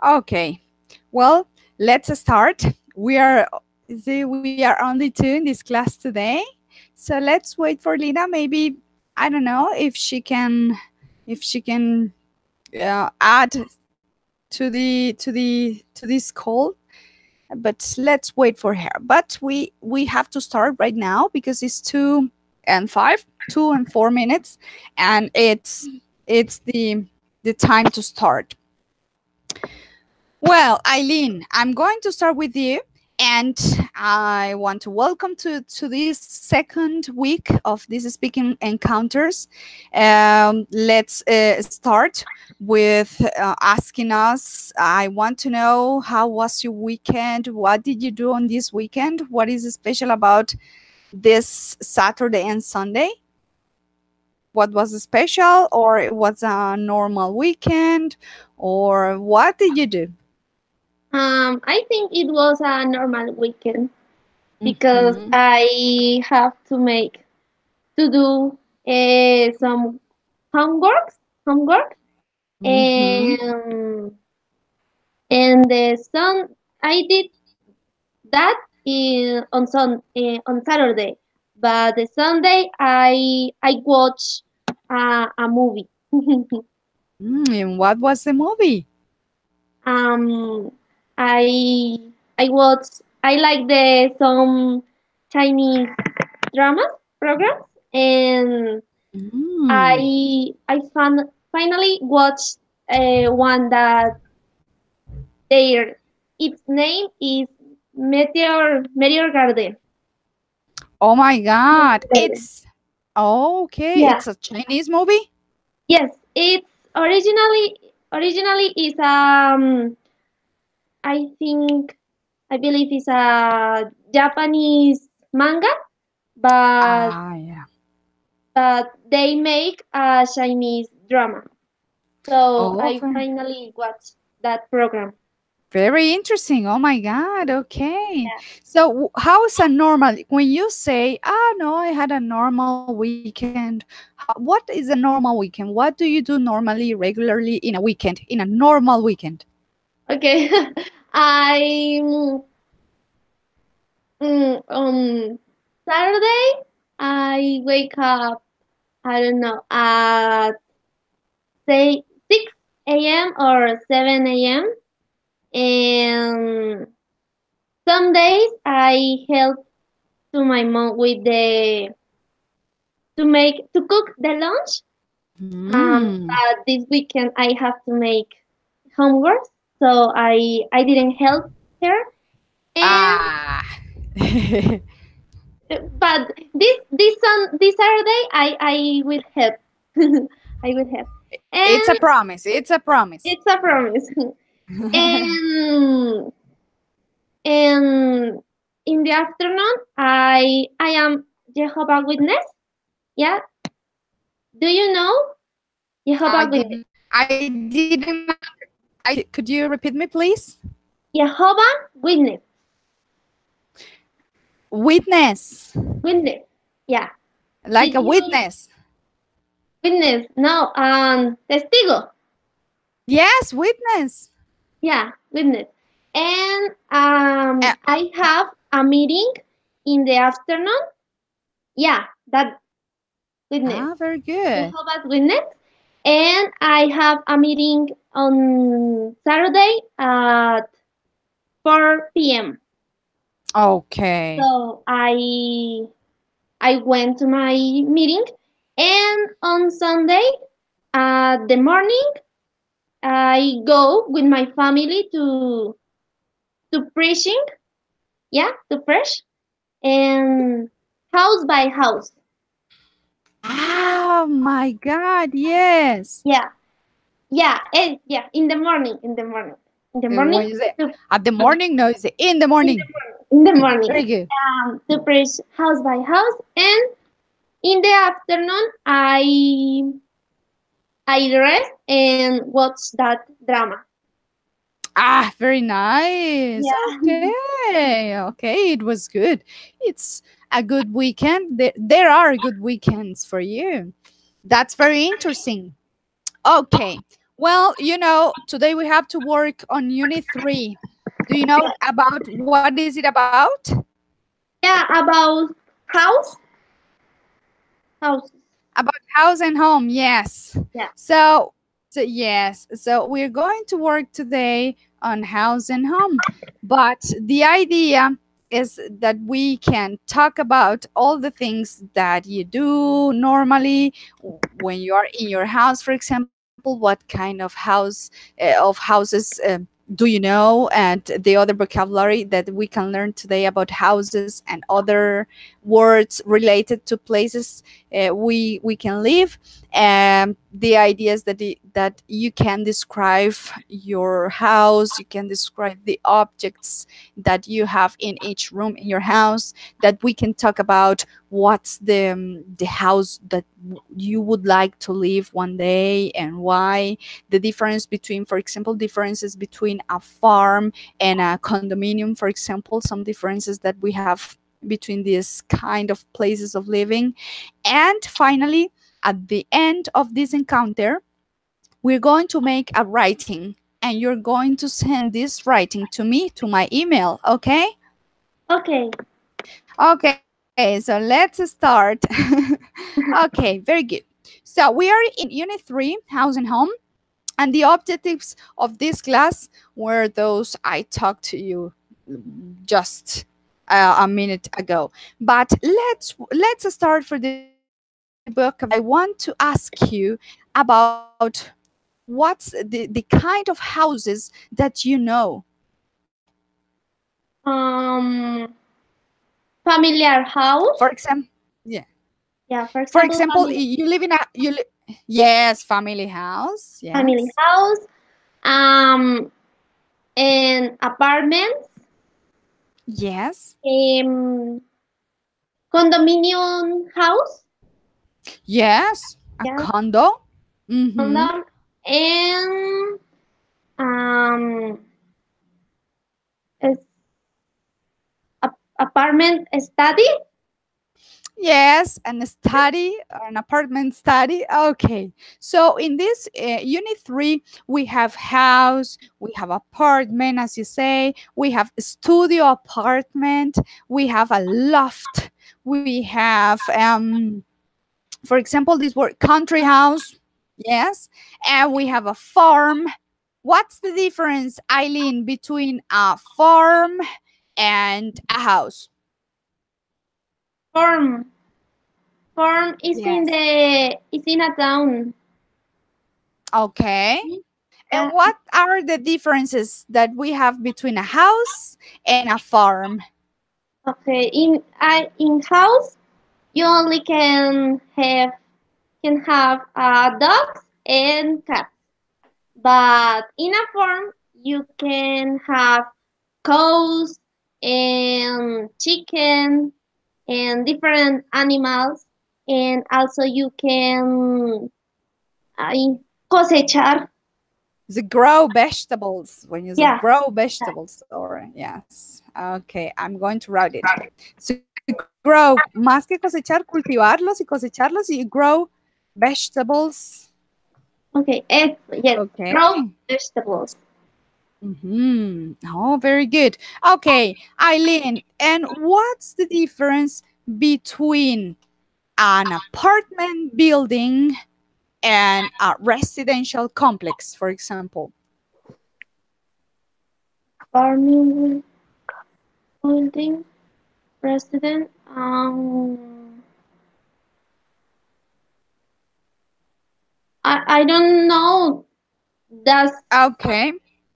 Okay. Well, let's start. We are only two in this class today, so let's wait for Lina. Maybe I don't know if she can add to this call, but let's wait for her. But we have to start right now because it's 2 and 4 minutes, and it's the time to start. Well, Eileen, I'm going to start with you, and I want to welcome to this second week of these speaking encounters. Let's start with asking us. I want to know, how was your weekend? What did you do on this weekend? What is special about this Saturday and Sunday? What was special, or it was a normal weekend, or what did you do? I think it was a normal weekend because Mhm. I have to do some homework, Mhm. and the sun I did that on Saturday, but the Sunday I watch a movie. And what was the movie? um, I I like the some Chinese dramas programs, and Mm. finally watched one that their its name is Meteor Garden. Oh my God! Meteor Garden. Okay. Yeah. It's a Chinese movie. Yes, it's originally is I think I believe it's a Japanese manga, but Ah, yeah. they make a Chinese drama. So Oh, I finally watched that program. very interesting. Oh my God. Okay. So, how's a normal? When you say, "Ah, no, I had a normal weekend," what is a normal weekend? What do you do normally, regularly in a weekend? In a normal weekend? Okay, I on Saturday I wake up. I don't know at say 6 a.m. or 7 a.m. and some days I help to my mom with the to cook the lunch. Mm. But this weekend I have to make homework, so I didn't help her. And Ah. but this Saturday I will help. I will help, It's a and promise. It's a promise. it's a promise. and and in the afternoon I am Jehovah Witness. Yeah, do you know Jehovah Witness? I didn't. Could you repeat me, please? Jehovah Witness. Witness, Witness. Yeah. like Did a you witness. witness? No, testigo. Yes, witness. Yeah, witness. And Uh, I have a meeting in the afternoon. Yeah, that witness. very good. Jehovah's Witness. And I have a meeting on Saturday at 4 p.m. Okay. So I went to my meeting, and on Sunday the morning I go with my family to preaching, yeah, to preach, and house by house. Oh my God! Yes. Yeah, yeah, and yeah, in the morning, What is it? to, At the morning? No, it's in the in the morning. morning, in the morning, Very good. to preach house by house, and in the afternoon I rest and watch that drama. Very nice. Yeah. Okay. Okay. It was good. It's a good weekend. There are good weekends for you. That's very interesting. Okay. Well, today we have to work on Unit 3. Do you know about what is it about? Yeah, about house. House. About house and home, yes. Yeah. Yes. So we're going to work today on house and home. But the idea is that we can talk about all the things that you do normally when you are in your house, for example, what kind of houses do you know, and the other vocabulary that we can learn today about houses and other words related to places we can live. The idea is that you can describe your house, you can describe the objects that you have in each room in your house, that we can talk about what's the house that you would like to live one day and why, the difference between, for example, differences between a farm and a condominium, for example, some differences that we have between these kind of places of living. And finally, at the end of this encounter, we're going to make a writing, and you're going to send this writing to me to my email, okay? Okay. Okay, so let's start. Okay, very good. So we are in Unit 3, House and Home, and the objectives of this class were those I talked to you just a minute ago. But let's start for the vocabulary. I want to ask you about what's the kind of houses that you know. Um, familiar house. For example, yeah. Yeah, for For example, example, you live in yes, family house. family Yes. house. Um, and apartments. Yes. Condominium house. Yes. A Yeah, condo. Mm-hmm. condom. And um, es- apartment study. Yes, an study, an apartment study. Okay. So in this unit 3, we have house, we have apartment, as you say, we have studio apartment, we have a loft, we have, for example, this word country house. Yes. And we have a farm. What's the difference, Eileen, between a farm and a house? Farm. Farm Yes. is in a town. Okay. And Yeah. what are the differences that we have between a house and a farm? Okay. In house you only can have dogs and cats. But in a farm, you can have cows and chicken and different animals, and also you can cosechar. The grow vegetables. When you say Yeah, grow vegetables, or yes. Okay, I'm going to write it. So you grow, más que cosechar, cultivarlos y cosecharlos, you grow vegetables. okay. Yes, raw Okay. vegetables. Oh, very good. Okay, Eileen, and what's the difference between an apartment building and a residential complex, for example? Farming, building, resident. I don't know. Does Okay.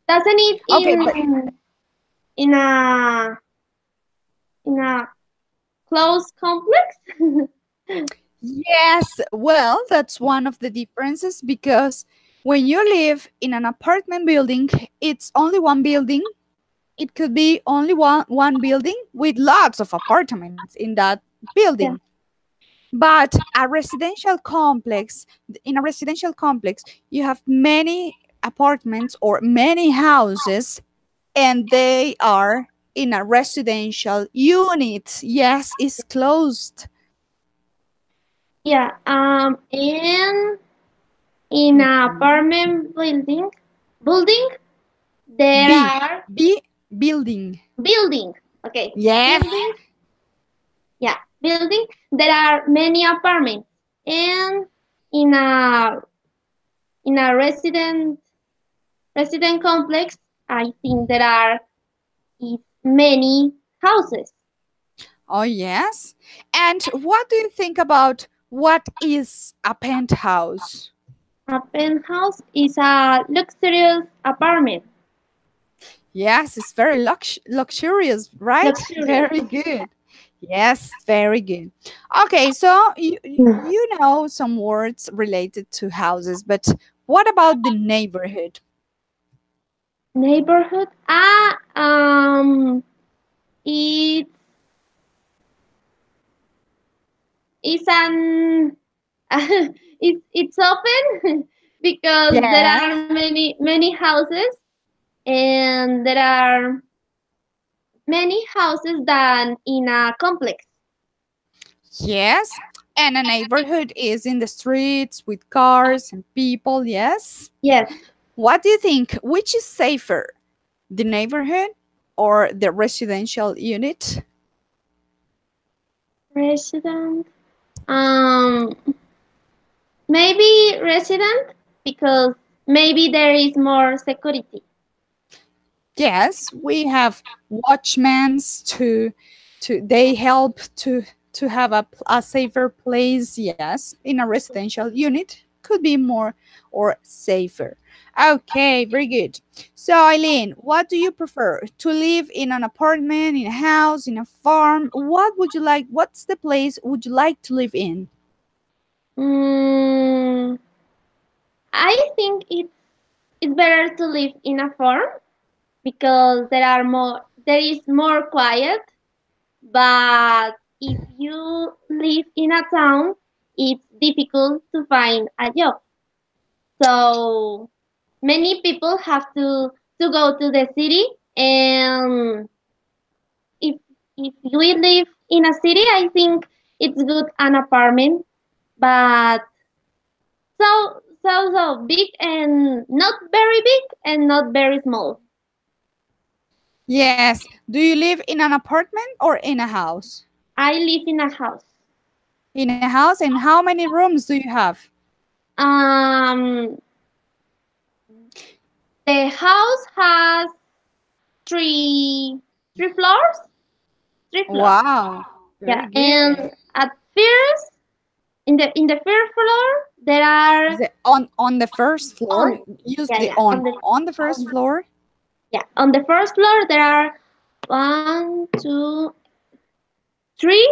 doesn't it Okay, but in a in a closed complex? yes, well, that's one of the differences, because when you live in an apartment building, it's only one building. It could be only one building with lots of apartments in that Yeah. building. But a residential complex, in a residential complex, you have many apartments or many houses, and they are in a residential unit. Yes, it's closed. Yeah. And in an apartment building, there are Building. building. Okay, Yes. building. Yeah, building. There are many apartments, and in a resident complex, I think there are many houses. Oh, yes. And what do you think about what is a penthouse? A penthouse is a luxurious apartment. Yes, it's very luxurious, right? Luxurious. Very good. Yes, very good. Okay, so you know some words related to houses, but what about the neighborhood? Neighborhood. It is an it's open because there Yeah. are many houses, and there are many houses than in a complex. Yes. And a neighborhood is in the streets with cars and people, yes? Yes. What do you think? Which is safer, the neighborhood or the residential unit? Resident. Um, Maybe resident because maybe there is more security. Yes, we have watchmen to they help to have a safer place. Yes, in a residential unit could be more or safer. Okay, very good. So Eileen, what do you prefer, to live in an apartment, in a house, in a farm? What would you like, what's the place would you like to live in? Mm, I think it's better to live in a farm because there is more quiet. But if you live in a town, it's difficult to find a job. So many people have to go to the city, and if if we live in a city, I think it's good an apartment, but so big and not very big and not very small. Yes. Do you live in an apartment or in a house? I live in a house. In a house, and how many rooms do you have? Um, the house has three three floors. Three floors. Wow, Yeah, very good. and at first in the first floor there are On the first floor, on use yeah the yeah on the first floor. on the first floor there are one two three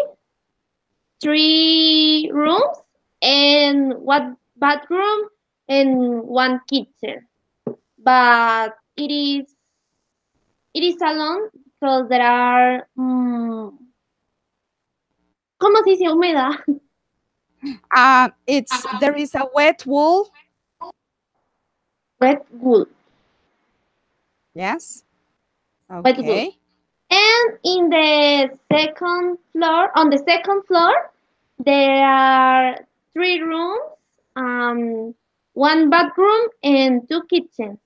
three rooms and one bathroom and one kitchen. But it is alone because there are ¿cómo se dice humedad? It's there is a wet wall. Wet wool. Yes. Wet wool. Okay. And in the second floor, on the second floor, there are three rooms, one bathroom, and two kitchens.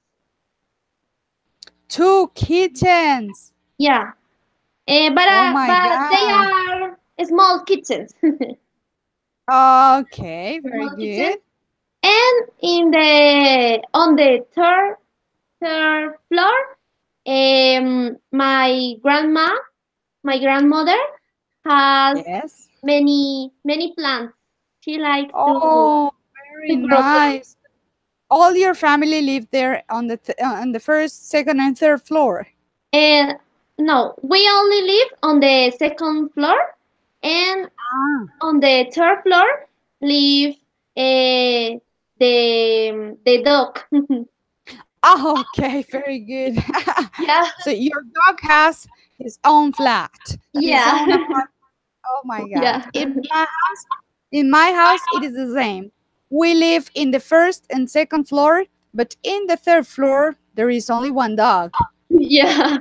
Two kitchens. Yeah, Oh my but they God. are small kitchens. Okay, very Small kitchens. good. And on the third floor, my grandmother has Yes. many plants. She likes Oh, to very grow plants. nice. All your family live there on the first, second, and third floor. And no, we only live on the second floor, and Ah. on the third floor live the dog. Oh, okay, very good. Yeah, So your dog has his own flat, his yeah, own apartment. Oh my God. yeah, In my house, it is the same. We live in the first and second floor, but in the third floor, there is only one dog. yeah,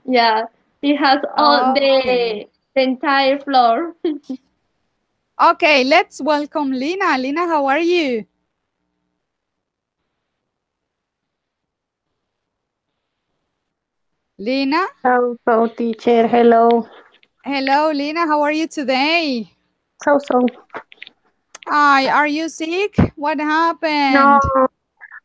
yeah. She has all Okay. the entire floor. Okay, let's welcome Lina. Lina, how are you? Lina? So, teacher, hello. Hello, Lina. How are you today? So. Hi, are you sick? What No, happened?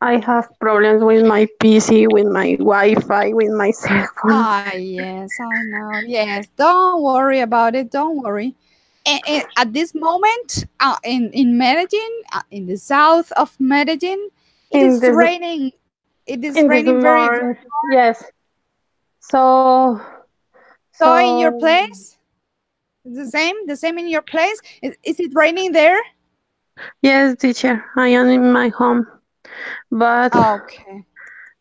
I have problems with my PC, with my Wi-Fi, with my cell phone. Ah, yes, I know. Yes, don't worry about it. Don't worry. At this moment, in Medellin, in the south of Medellin, it In is this, raining. It is in this raining very, very. morning, yes. So, So in your so, place, the same in your place. Is it raining there? yes, teacher, I am in my home, but Okay.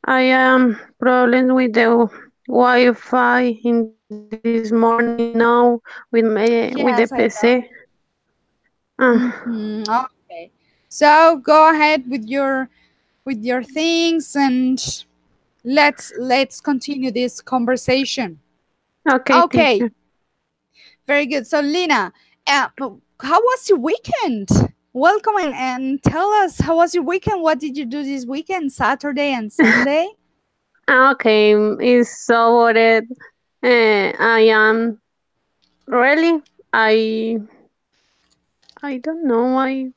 I am problems with the Wi-Fi in this morning now with the Yes, I PC. know. Uh, Okay. So go ahead with your things and let's continue this conversation. okay, Okay, teacher. very good. So Lina, how was your weekend? Welcome and tell us how was your weekend? What did you do this weekend, Saturday and Sunday? Okay, it's so worried. I am really. I I don't know. I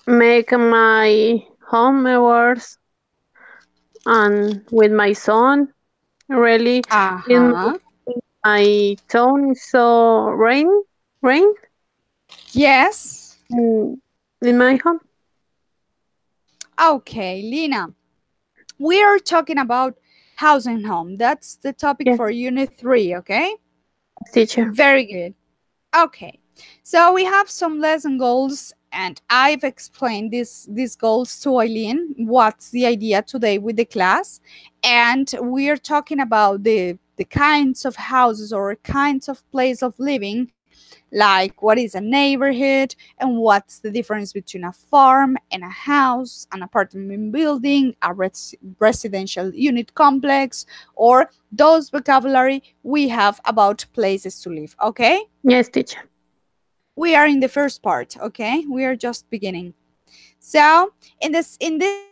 make my homeworks and with my son. Really, in Uh-huh. my town is so rain Yes. in, in my home. Okay, Lina. We are talking about house and home. That's the topic Yes, for unit 3, okay? teacher. Very good. Okay, so we have some lesson goals, and I've explained these goals to Eileen. What's the idea today with the class? And we are talking about the kinds of houses or kinds of place of living, like what is a neighborhood and what's the difference between a farm and a house, an apartment building, a residential unit complex, or those vocabulary we have about places to live. Okay, Yes, teacher. we are in the first part. Okay, we are just beginning. So in this activity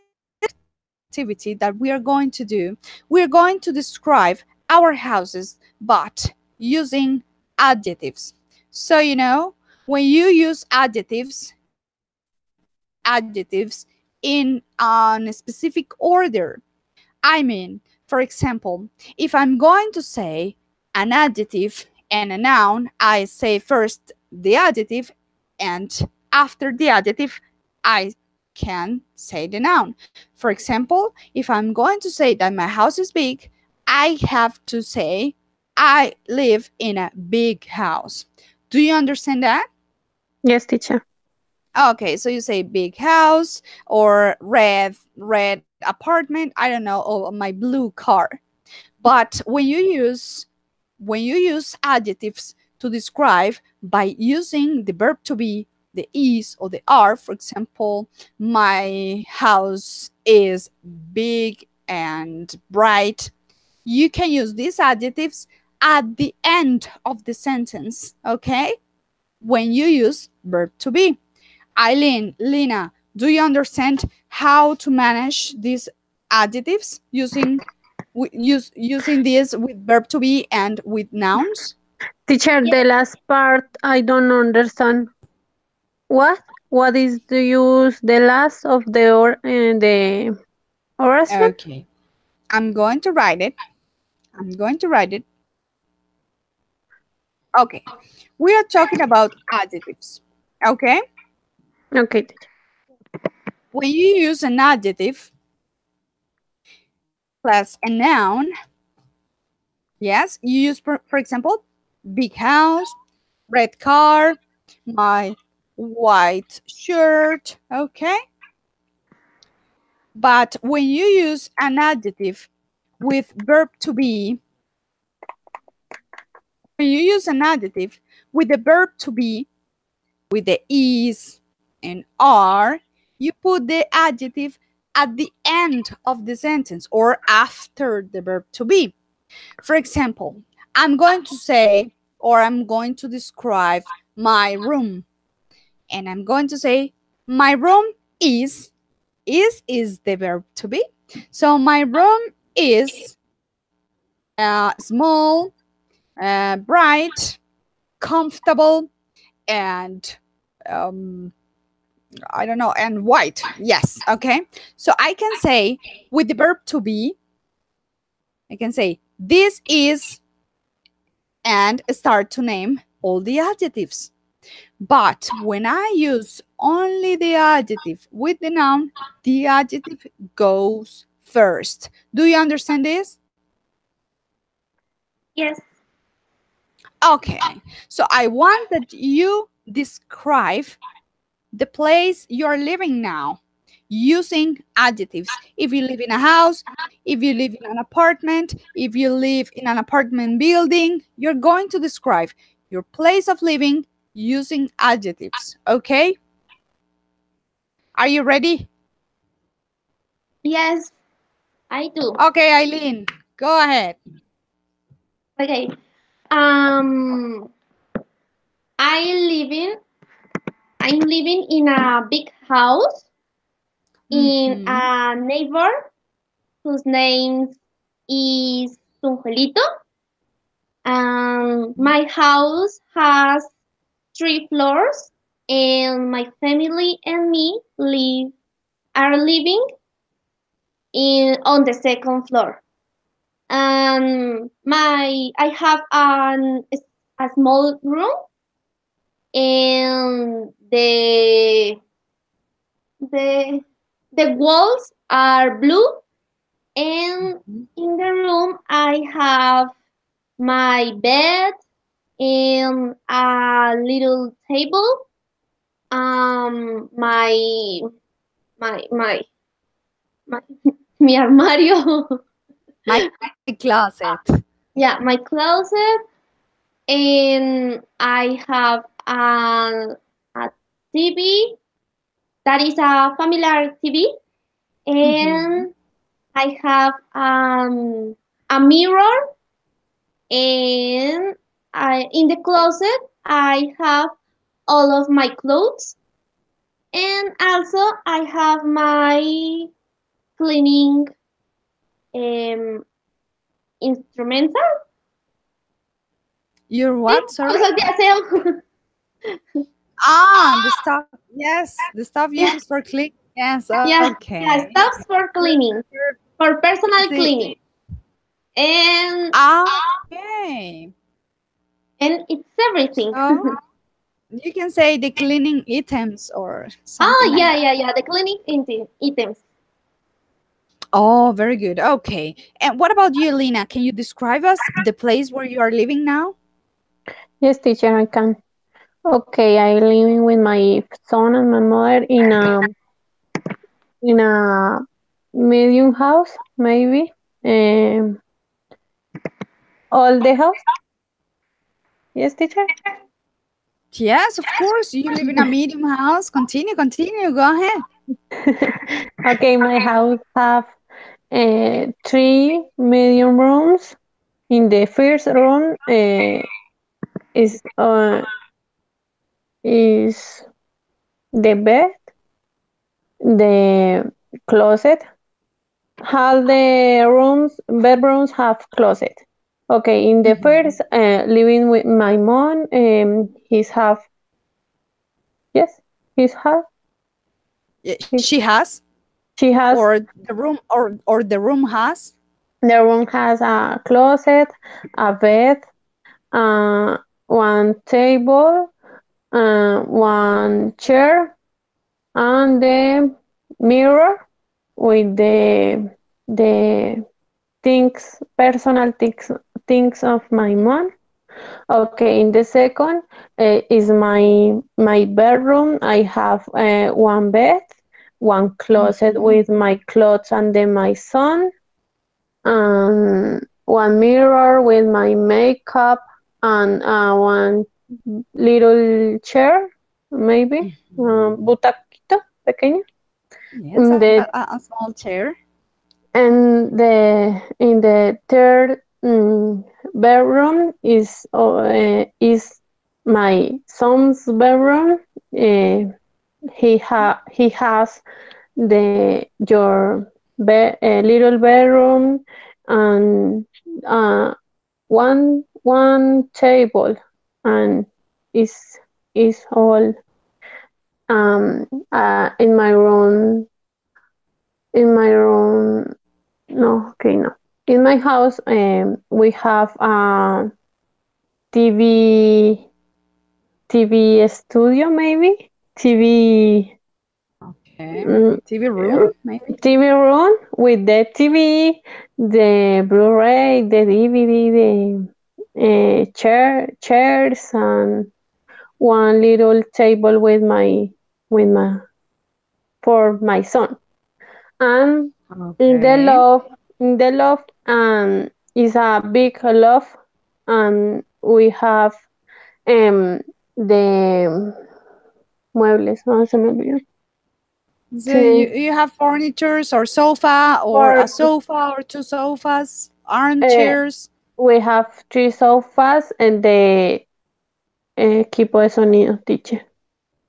that we are going to do, we're going to describe our houses but using adjectives. So when you use adjectives, you use adjectives in a specific order. I mean, for example, if I'm going to say an adjective and a noun, I say first the adjective, and after the adjective, I can say the noun. For example, if I'm going to say that my house is big, I have to say I live in a big house. Do you understand that? Yes, teacher. Okay, so you say big house or red apartment, I don't know, or my blue car. But when you use adjectives to describe by using the verb to be, the is or the are, for example, my house is big and bright, you can use these adjectives at the end of the sentence, okay? When you use verb to be. Eileen, Lina, do you understand how to manage these adjectives using this with verb to be and with nouns? Teacher, Yes, the last part I don't understand. What? What is the use the last of the oración? Okay, I'm going to write it. I'm going to write it. Okay, we are talking about adjectives. Okay, Okay, teacher. when you use an adjective plus a noun, yes, you use, for example, big house, red car, my white shirt, okay? But when you use an adjective with verb to be, when you use an adjective with the verb to be, with the is and are, you put the adjective at the end of the sentence or after the verb to be. For example, I'm going to say or I'm going to describe my room, and I'm going to say my room is the verb to be. So my room is small, bright, comfortable, and I don't know, and white. Yes, okay. So I can say with the verb to be, I can say this is and start to name all the adjectives. But when I use only the adjective with the noun, the adjective goes first. Do you understand this? Yes. Okay, so I want that you describe the place you're living now using adjectives. If you live in a house, if you live in an apartment, if you live in an apartment building, you're going to describe your place of living using adjectives. Okay? Are you ready? Yes, I do. Okay, Eileen, go ahead. Okay. Um, I living. I'm living in a big house in a neighbor whose name is Tunjuelito. My house has 3 floors, and my family and me are living in on the second floor. I have a small room, and the the walls are blue, and in the room I have my bed and a little table, my my my my mi armario. My closet. Yeah, my closet, and I have a TV that is a familiar TV, and I have a mirror, and in the closet I have all of my clothes, and also I have my cleaning um, instrumental. Your what? Sorry? Cosas de aseo. Ah, the stuff. Yes, the stuff you Yeah, use for cleaning. Yes, yeah, yeah, okay. stuffs for cleaning, for personal See, cleaning, and okay. it's everything. So you can say the cleaning items or something Oh like yeah, that. yeah, yeah, the cleaning items. Oh, very good. Okay. And what about you, Lina? Can you describe us the place where you are living now? Yes, teacher, I can. Okay, I living with my son and my mother in a medium house, maybe. Um, all the house. Yes, teacher. Yes, of course. You live in a medium house. Continue, continue. Go ahead. Okay, my house have 3 medium rooms. In the first room is uh, is the bed, the closet. All the bedrooms have closet. Okay, in the first, living with my mom, he's have, yes, he's have, he, She has, she has, or the room, or the room has. the room has a closet, a bed, uh, one table, one chair, and the mirror with the personal things of my mom. Okay, in the second is my bedroom. I have one bed, one closet with my clothes and then my son, one mirror with my makeup, and one little chair, maybe, butaquito pequeño. Yes, In the a small chair. and the in the third bedroom is my son's bedroom. He has the your little bedroom, and one table, and is is all in my room. In my room, no, okay, no. In my house, we have a TV studio, maybe TV. Okay. mm, TV room, maybe. TV room with the TV, the Blu-ray, the DVD, the chairs, and one little table with my for my son. And in the Okay. loft, is a big loft, and we have the muebles. No, se me olvidó. So Sí, you have furnitures or sofa or a for sofa or two sofas, uh, armchairs, we have three sofas and the equipo de sonido, teacher.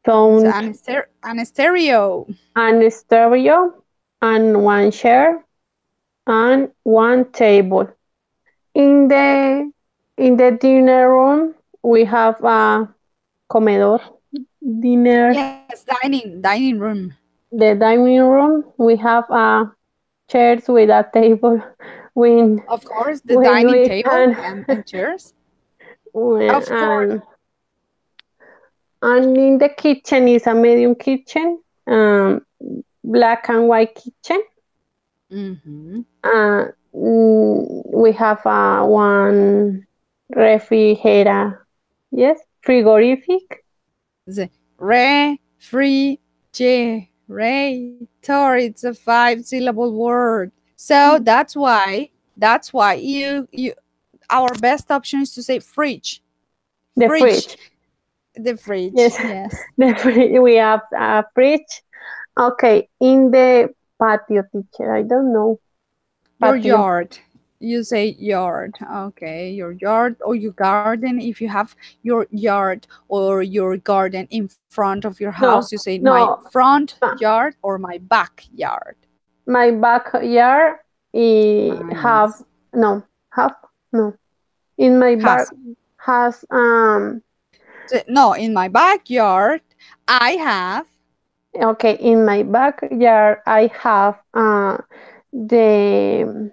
so Sound and a stereo. and stereo and one chair and one table. In the dinner room we have a comedor. Dinner. Yes, dining room. The dining room we have chairs with a table when Of course, the when dining we table can and chairs. Of course. and in the kitchen is a medium kitchen, black and white kitchen. Mm-hmm. We have one refrigerator. Yes, frigorific. The refrigerator. It's a five-syllable word. So that's why you our best option is to say fridge. The Fridge. fridge. The fridge. Yes, Yes. the fridge. We have a fridge. Okay, in the patio, teacher. I don't know. Your Patio. yard. You say yard. Okay, your yard or your garden. If you have your yard or your garden in front of your house, you No, say my no. front uh, yard or my backyard. My backyard have Nice. no have no. In my back Has. has No, in my backyard, I have. okay. In my backyard, I have the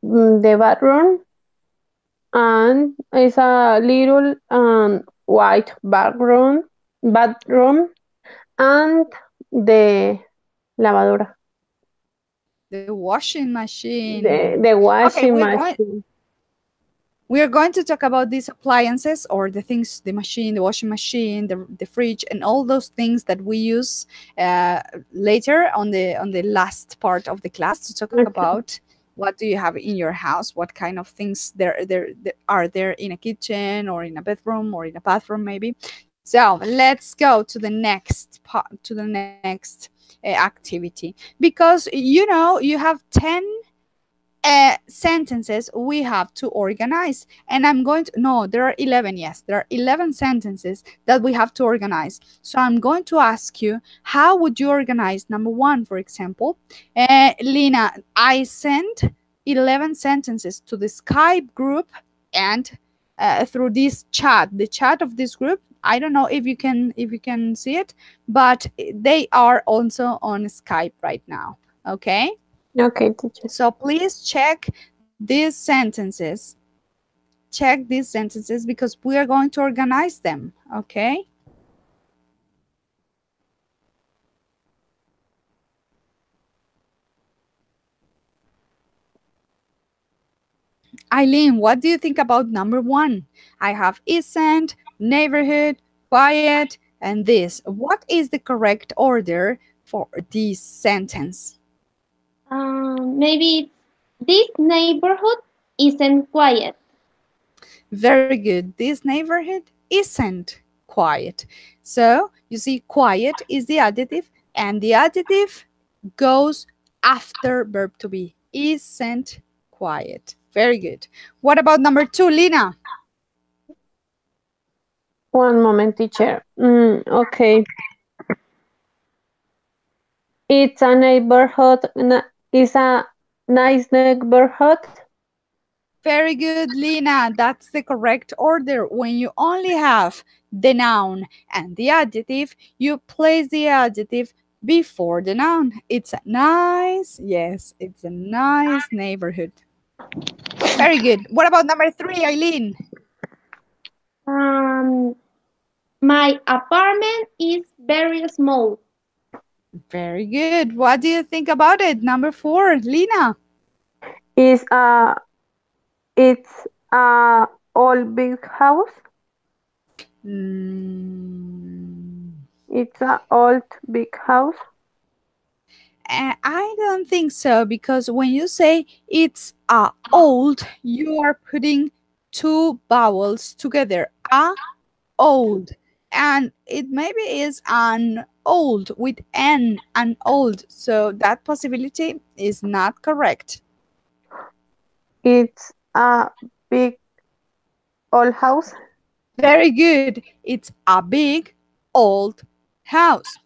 the bathroom, and it's a little white bathroom, and the lavadora, The washing machine. the Okay, washing machine. we are going to talk about these appliances or the things, the machine, the washing machine, the fridge, and all those things that we use later on the last part of the class to talk Okay. about what do you have in your house, what kind of things there are there in a kitchen or in a bedroom or in a bathroom maybe. So let's go to the next part, to the next activity, because you know you have 10 sentences we have to organize, and I'm going to, no, there are 11. Yes, there are 11 sentences that we have to organize. So I'm going to ask you, how would you organize number one, for example? Lina, I sent 11 sentences to the Skype group, and through this chat, the chat of this group, I don't know if you can see it, but they are also on Skype right now. Okay, Okay, teacher. so please check these sentences. Check these sentences because we are going to organize them. Okay. Eileen, what do you think about number one? I have isn't, neighborhood, quiet, and this. What is the correct order for this sentence? Maybe this neighborhood isn't quiet. Very good. This neighborhood isn't quiet. So you see, quiet is the adjective, and the adjective goes after verb to be. Isn't quiet. Very good. What about number two, Lina? One moment, teacher. Okay. It's a neighborhood. It's a Nice neighborhood. Very good, Lina. That's the correct order. When you only have the noun and the adjective, you place the adjective before the noun. It's a nice, yes, it's a nice neighborhood. Very good. What about number 3, Eileen? My apartment is very small. Very good. What do you think about it? Number 4, Lina. Is it's a old big house. Mm, It's a old big house. I don't think so, because when you say it's old, you are putting two vowels together. Old. And it maybe is an old with an old. So that possibility is not correct. It's a big old house. Very good. It's a big old house.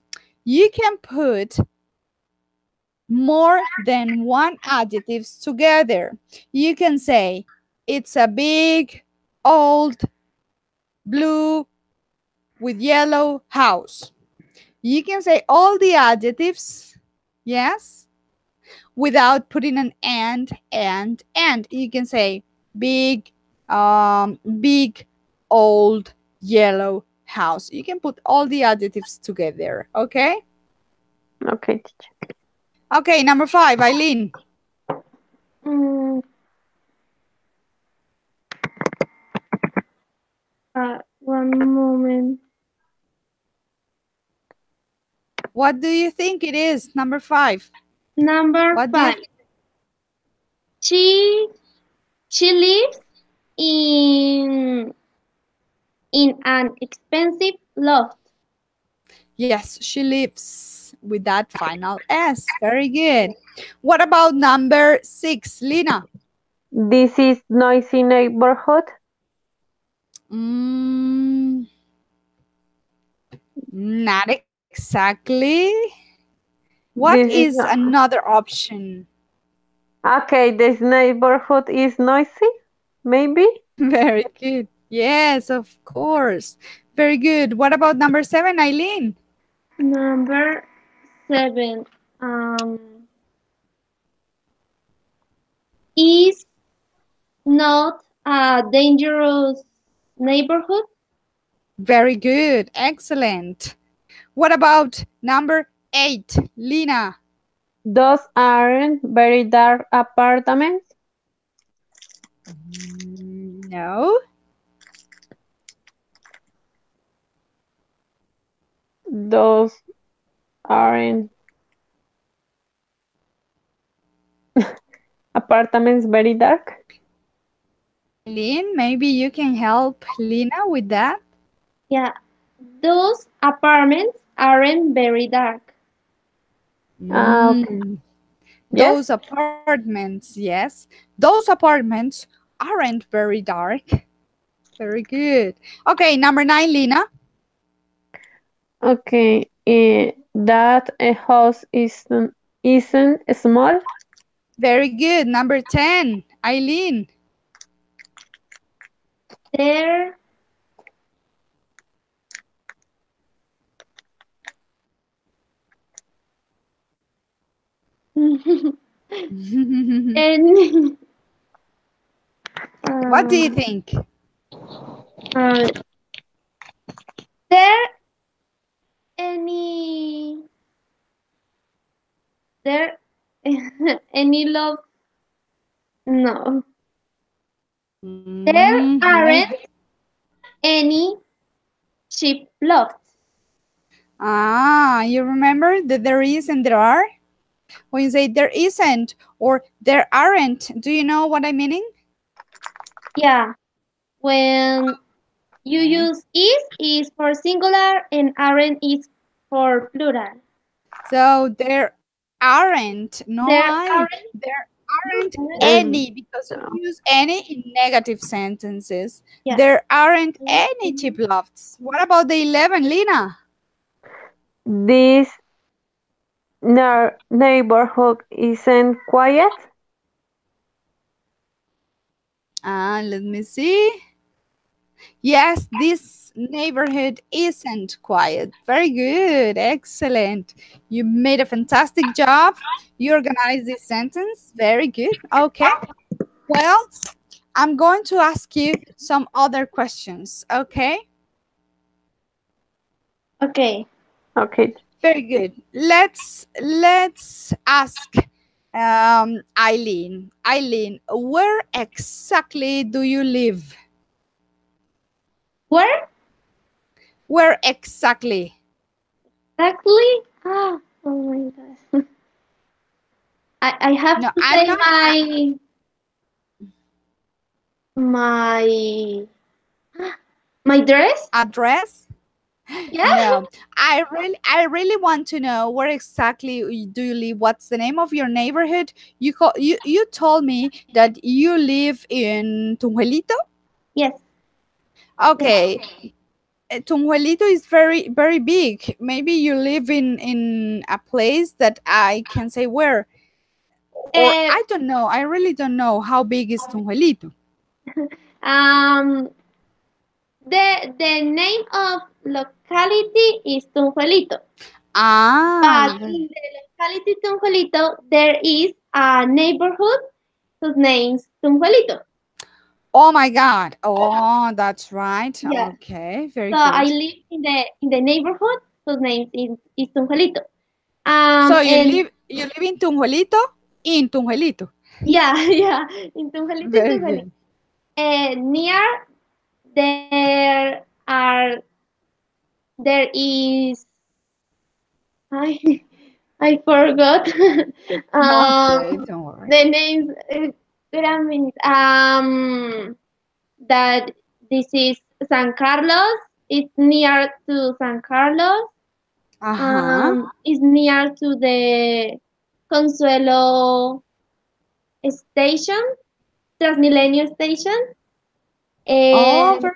You can put more than one adjectives together. You can say it's a big old blue with yellow house. You can say all the adjectives, yes, without putting an and. You can say big, big old yellow house. You can put all the adjectives together, okay? Okay, teacher. Okay, number 5, Eileen. Mm, one moment. What do you think it is? Number 5. Number What do you 5. She lives in an expensive loft. Yes, she lives with that final S. Very good. What about number 6, Lina? This is noisy neighborhood. Not exactly. What This is is another option? okay. This neighborhood is noisy. Maybe. Very good. Yes, of course. Very good. What about number 7, Eileen? Number 7. Is not a dangerous neighborhood. Very good. Excellent. What about number 8, Lina? Those aren't very dark apartments. No. Those aren't apartments very dark. Eileen, maybe you can help Lina with that? Yeah, those apartments aren't very dark. Okay. Yes. Those apartments, yes. Those apartments aren't very dark. Very good. Okay, number 9, Lina. Okay. That a house isn't small. Very good. Number 10, Eileen. There and What do you think? there any there any love? No, there aren't any cheap lofts. You remember that there is and there are? When you say there isn't or there aren't, do you know what I'm meaning? Yeah, when you use is for singular and aren't is for plural. So there aren't, no There I. There aren't any, because you use any in negative sentences. Yeah. There aren't any cheap lofts. What about the 11, Lina? This neighborhood isn't quiet. Let me see. Yes, this neighborhood isn't quiet. Very good. Excellent. You made a fantastic job. You organized this sentence. Very good. Okay. Well, I'm going to ask you some other questions. Okay. Okay. Okay. Very good. Let's ask Eileen. Eileen, where exactly do you live? Where Where exactly? exactly? Ah, oh my gosh. I have No, to I'm say not my my dress? address. Yeah. No, I really want to know where exactly do you live? What's the name of your neighborhood? You told me that you live in Tunjuelito. Yes. Okay, Tunjuelito is very very big. Maybe you live in a place that I can say where, or Uh, I don't know. I really don't know how big is Tunjuelito. um the name of locality is Tunjuelito. Ah, But in the locality Tunjuelito there is a neighborhood whose name is Tunjuelito. oh my God. Oh, that's right. Yeah. Okay, very So I good. live in the neighborhood whose name is Tunjuelito. So you And live in Tunjuelito? In Tunjuelito. yeah, yeah, in Tunjuelito, in Very Tunjuelito. good. Near there are there is I I forgot Okay, don't worry. the names. Wait a minute. That this is San Carlos. It's near to San Carlos. Uh-huh. Is near to the Consuelo station, Transmilenio station. Oh, And very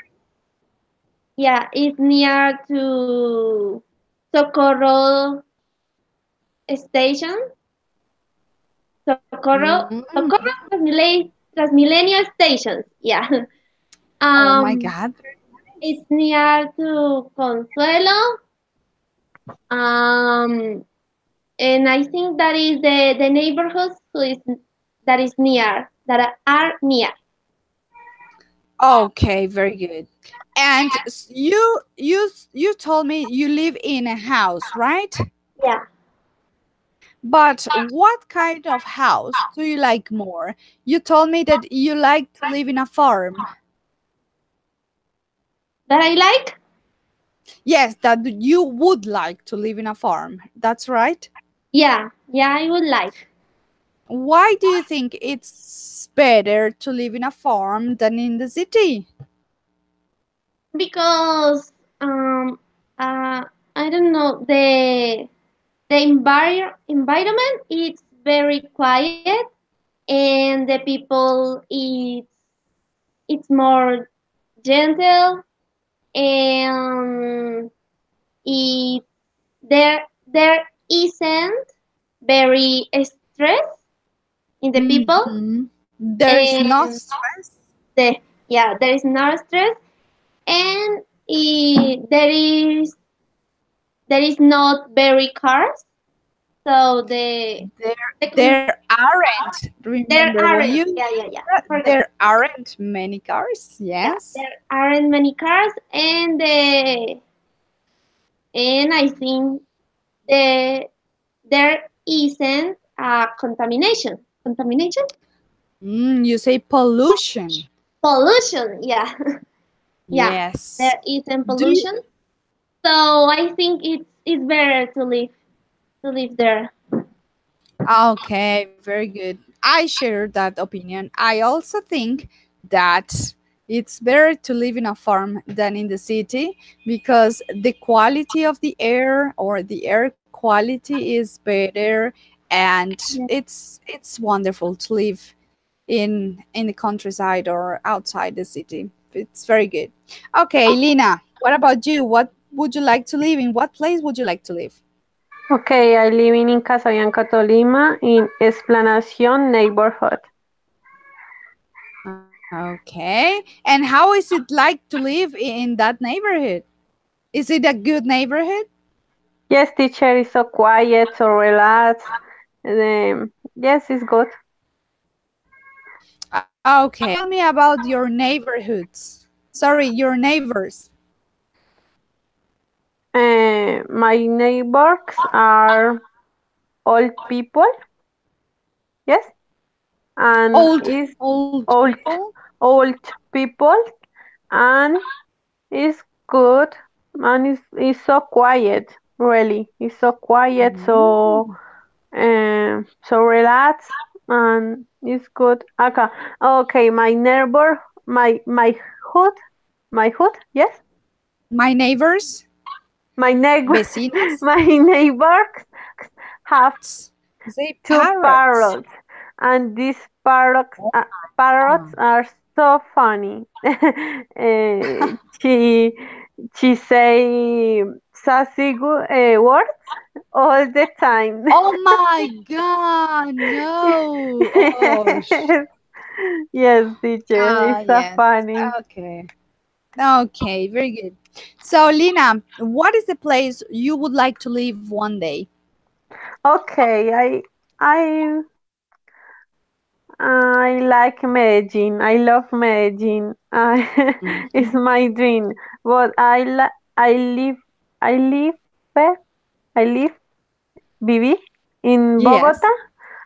yeah, it's near to Socorro station. Socorro mm. Transmilenio stations. Yeah. Oh my Um, God. it's near to Consuelo. Um, and I think that is the neighborhoods who is that is near that are near. Okay, very good. And you told me you live in a house, right? Yeah. But what kind of house do you like more? You told me that you like to live in a farm. That I like? Yes, that you would like to live in a farm. That's right. Yeah, yeah, I would like. Why do you think it's better to live in a farm than in the city? Because I don't know, the environment is very quiet, and the people it's more gentle, and it there isn't very stress in the people. Mhm. There is no And stress. the yeah, there is no stress, and there is not very cars, so There, the there aren't. there Remember when aren't, you yeah, forget. there aren't many cars. Yeah, Yes. there aren't many cars, and I think the there isn't contamination, You say pollution. pollution, yeah. Yeah, Yes. there isn't Do you, pollution, so I think it's better to live there. okay, very good. I share that opinion. I also think that it's better to live in a farm than in the city because the quality of the air or the air quality is better, and Yeah. it's wonderful to live in the countryside or outside the city. It's very good. Okay, Lina, what about you? What would you like to live in? What place would you like to live? Okay, I living in Casabianca, Tolima, in Esplanación neighborhood. Okay. And how is it like to live in that neighborhood? Is it a good neighborhood? Yes, teacher is so quiet, so relaxed. Yes, it's good. Okay. Tell me about your neighborhoods. Sorry, your neighbors. My neighbors are old people. Yes, and is Old old people. old people, and it's good, and it's so quiet. Really, it's so quiet, Ooh. so relaxed, and it's good. Okay, okay. My neighbor, hood, my hood. Yes, My neighbors, my neighbor, vecinos, my neighbors have say two parrots. parrots, and these Oh, parrots are so funny. She say sassy words all the time. oh my God, no. Oh, Yes, yes, teacher, ah, it's so yes. funny. Okay. Okay, very good. So, Lina, what is the place you would like to live one day? Okay, I I like Medellin. I love Medellin. It's Mhm. my dream. But I live I live eh, I live viví in Bogota, Yes.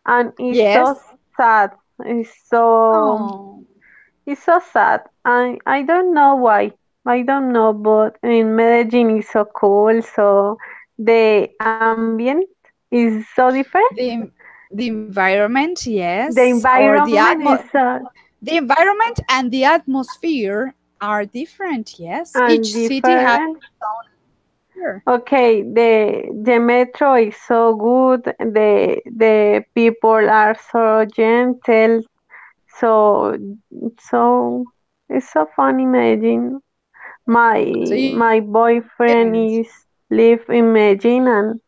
and Yes. sad. It's so Oh. it's so sad. I don't know why. I don't know, but in Medellin is so cool. So the ambient is so different. The the environment, The yes, or environment is the environment and the atmosphere are different, yes. Each city has different. its own atmosphere. Okay, the metro is so good. The people are so gentle. So so it's so fun. Imagine So you, my boyfriend yes. is live in Medellin,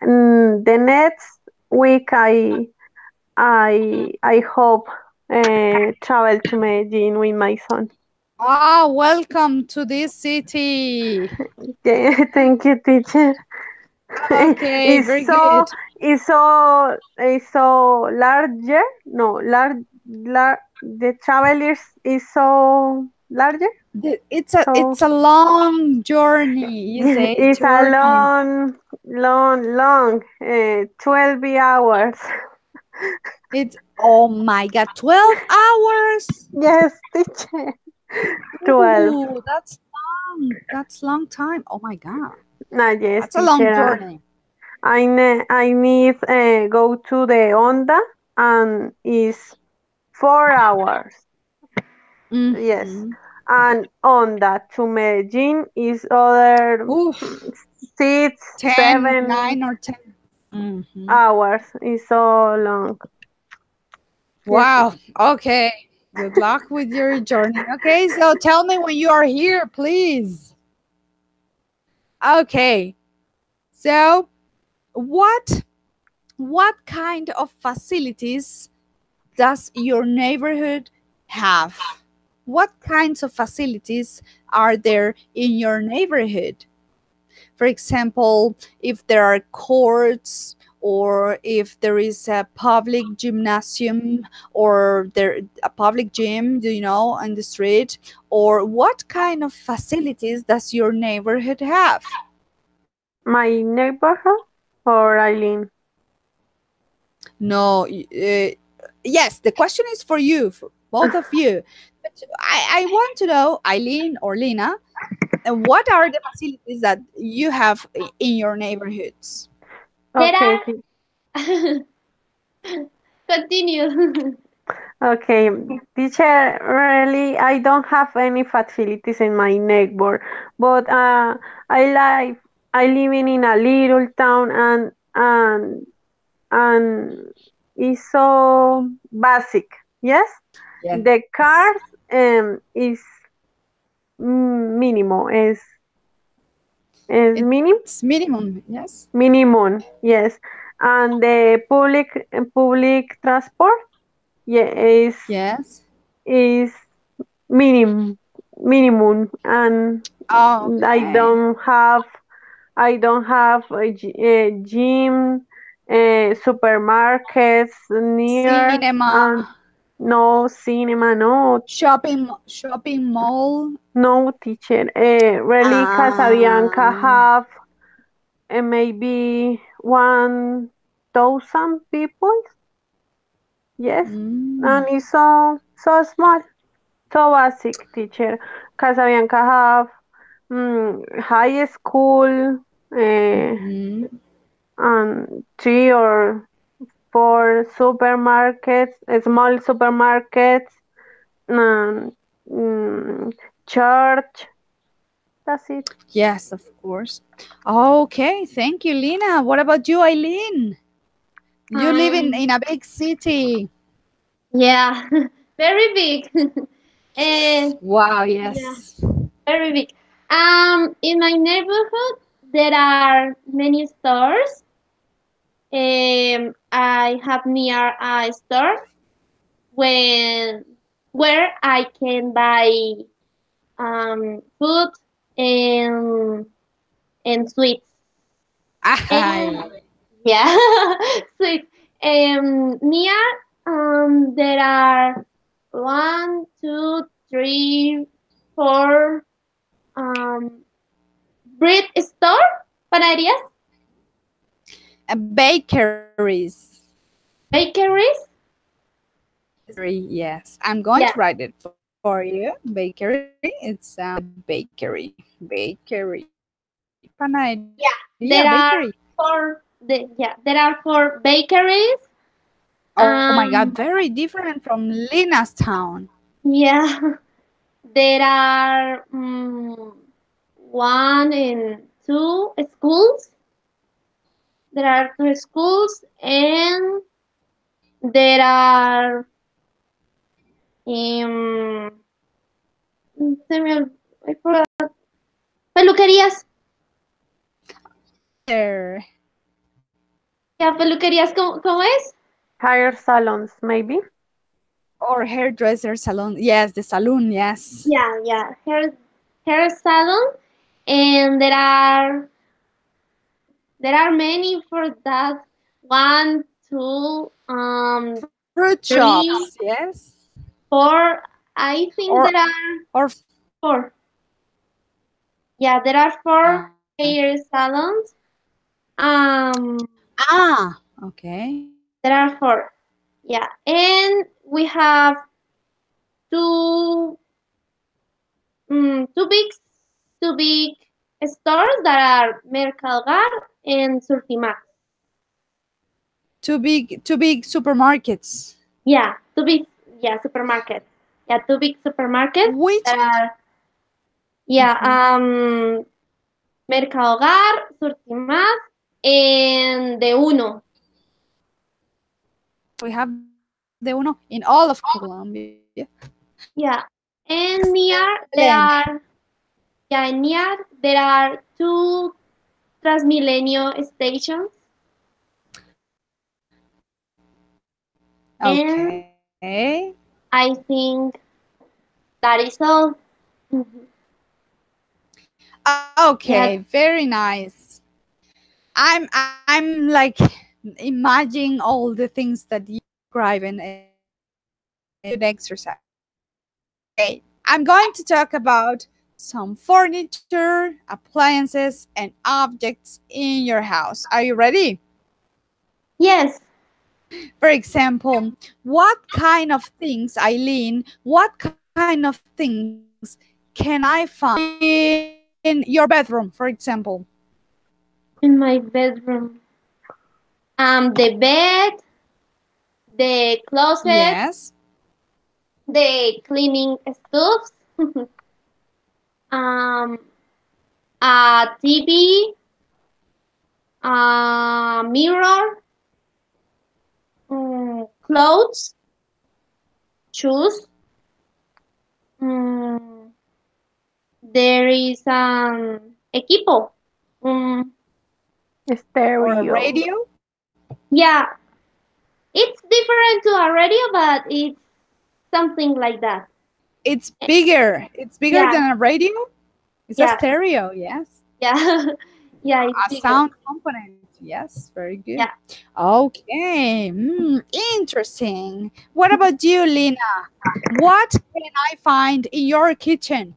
and the next week I hope travel to Medellin with my son. Ah, welcome to this city. Yeah, thank you, teacher. Okay, It's very so good. it's so larger. No, the travelers is so larger. So It's a long journey. You say it's a journey. long 12 hours. It's oh my God, 12 hours. Yes, teacher. 12. Ooh, that's long. That's long time. Oh my God. No, yes, That's a long teacher. journey. I need go to the Honda, and is 4 hours. Yes, Hmm. and Honda to Medellin is other Oof, 6, 10, 7 9 or 10. Hmm. hours. Is so long. Yes, Wow. Okay. Good luck with your journey. Okay, so tell me when you are here, please. Okay. So, what what kind of facilities does your neighborhood have? What kinds of facilities are there in your neighborhood? For example, if there are courts, or if there is a public gymnasium, or there a public gym, do you know, on the street, or what kind of facilities does your neighborhood have? my neighborhood or Eileen. No, yes, the question is for you, for both of you. But I want to know, Eileen or Lina, what are the facilities that you have in your neighborhoods? There Okay, are continue. okay, teacher. Really, I don't have any facilities in my neighbor, but I live I living in a little town, and it's so basic. Yes, the Yes. cars is minimum is It's minimum, yes. minimum. Yes, and the public transport, yeah, is Yes. is minimum, and I Okay. don't have a gym, supermarkets near, and Cinema, no cinema, shopping mall. no teacher. Really, Casabianca Ah. have maybe 1,000 people. Yes, and Mm. it's so small, so basic, teacher. Casabianca have high school, Mhm. and 3 or 4 supermarkets, small supermarkets, and church. That's it. Yes, of course. Okay, thank you, Lina. What about you, Eileen? You live Um, in a big city. yeah, very big. And Wow, yeah, yes. very big. In my neighborhood, there are many stores. I have near a store when where I can buy food and sweets. And Ay. yeah, sweets. Near there are 1, 2, 3, 4 bread store panaderias, Bakeries. bakeries. Yes, I'm going Yeah, to write it for you. Bakery. It's bakery. Bakery. Panaderia yeah. bakery. There are there are 4 bakeries. Oh my God, Um, very different from Lina's town. yeah. There are 1 and 2 schools. There are 2 schools, and there are um, I forgot, peluquerías. There. Yeah, peluquerías. ¿Cómo es? Hair salons, maybe. Or hairdresser salon. Yes, the saloon. Yes. Yeah, yeah. Hair salon, and there are many for that. 1, 2, Fruit 3, shops. Yes. 4. I think Or there are or 4. Yeah, there are 4 uh, hair salons. Um, okay. there are 4. Yeah, and we have two, two big, stores that are Mercalgar and Surtimax. Two big supermarkets. Yeah, two big, yeah, supermarkets. Yeah, two big supermarkets Which that are, yeah, Mhm. Mercalgar, Surtimax, and the Uno. We have the uno in all of Colombia. Yeah, and near there Excelente. are, yeah, near there are 2 Transmilenio stations, and Okay. I think that is all. Mhm. Okay, Yeah, very nice. I'm like imagining all the things that you describe and good exercise. Okay, I'm going to talk about some furniture, appliances, and objects in your house. Are you ready? yes. For example, what kind of things, Eileen, what kind of things can I find in your bedroom, for example? In my bedroom, the bed, the closet, Yes. the cleaning stuff, um, a TV, a mirror, clothes, shoes. Mm, there is equipo. Um, Or a Stereo. radio? yeah, it's different to a radio, but it's something like that. It's bigger. It's bigger Yeah. than a radio. It's a Yeah. stereo. Yes. Yeah. Yeah, it's A bigger. sound component. Yes, very good. Yeah. Okay. Interesting. What about you, Lina? What can I find in your kitchen?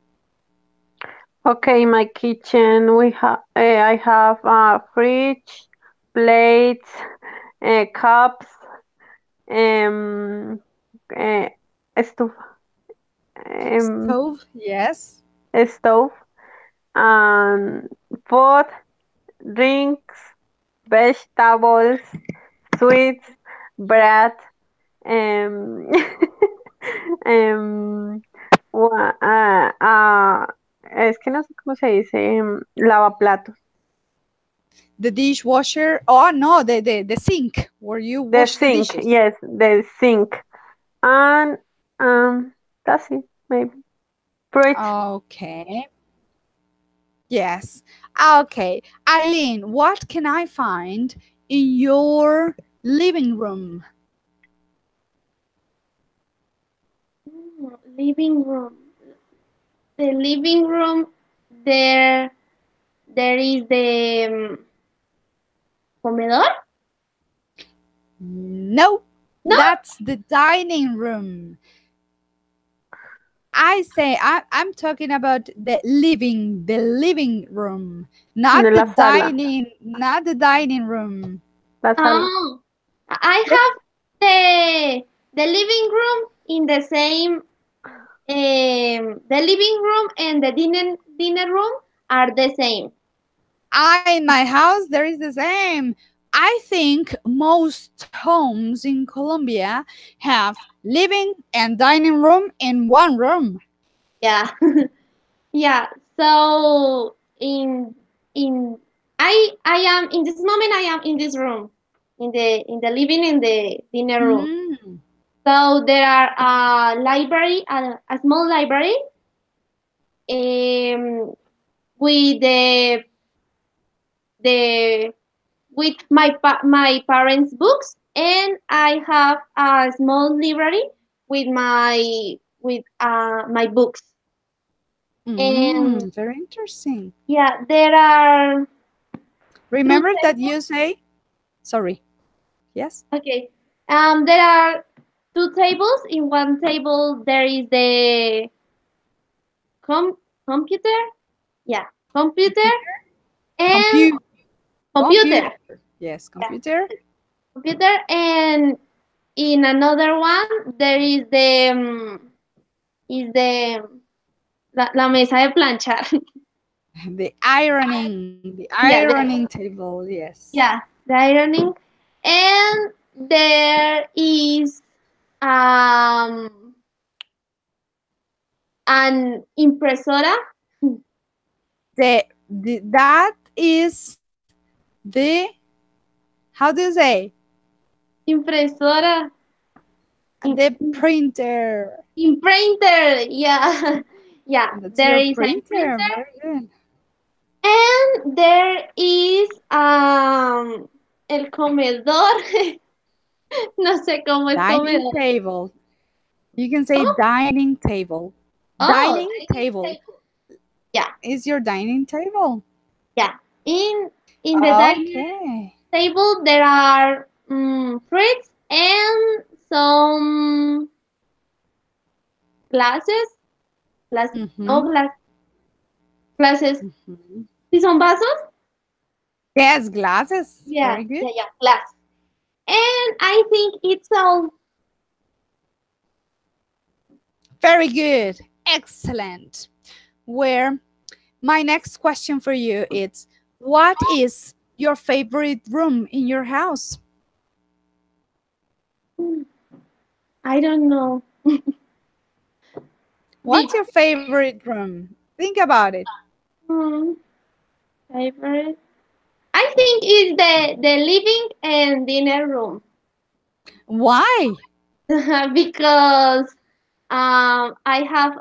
Okay, in my kitchen I have a fridge, plates, cups, um, uh, stove, um, Stove. Yes. stove, and food, drinks, vegetables, sweets, bread, um, um, es que no sé cómo se dice, lavaplatos. The dishwasher. Oh no, the sink where you The wash the sink, dishes. yes, the sink. And that's it, maybe. Fridge. Okay. Yes. Okay. Eileen, what can I find in your living room? Living room. The living room, there is the comedor. No, No? that's the dining room. I'm talking about the living room, not De the la sala. dining room. La sala. Oh, I have the living room in the same. The living room and the dinner room are the same. In my house there is the same. I think most homes in Colombia have living and dining room in one room. Yeah. Yeah. So in I am in this moment I am in this room, in the living and the dinner room. Mm. So there are a library, a small library, with the with my parents' books, and I have a small library with my books. And Very interesting. yeah, there are Remember that you say, sorry. Yes. okay. There are two tables. In one table there is the computer. Yeah, computer and computer. Yes, computer. Computer, and in another one there is la mesa de planchar. The ironing table. Yes. Yeah, the ironing, and there is um an impresora. That is the, how do you say? Impresora. The printer. Imprinter. Yeah. Yeah, That's there your is an printer. imprinter, Very good. and there is el comedor. No sé cómo es Dining comedor. table. You can say Oh, dining table. Dining table. Yeah, Is your dining table? yeah. In the dining Okay. table there are fruits and some glasses. No glasses. ¿Sí son vasos? Yes, glasses. Yeah, Very good. yeah, glass. And I think it's all. Very good. Excellent. Where my next question for you is, what is your favorite room in your house? I don't know. What's your favorite room? Think about it. Favorite? I think it's the living and dinner room. Why? Because I have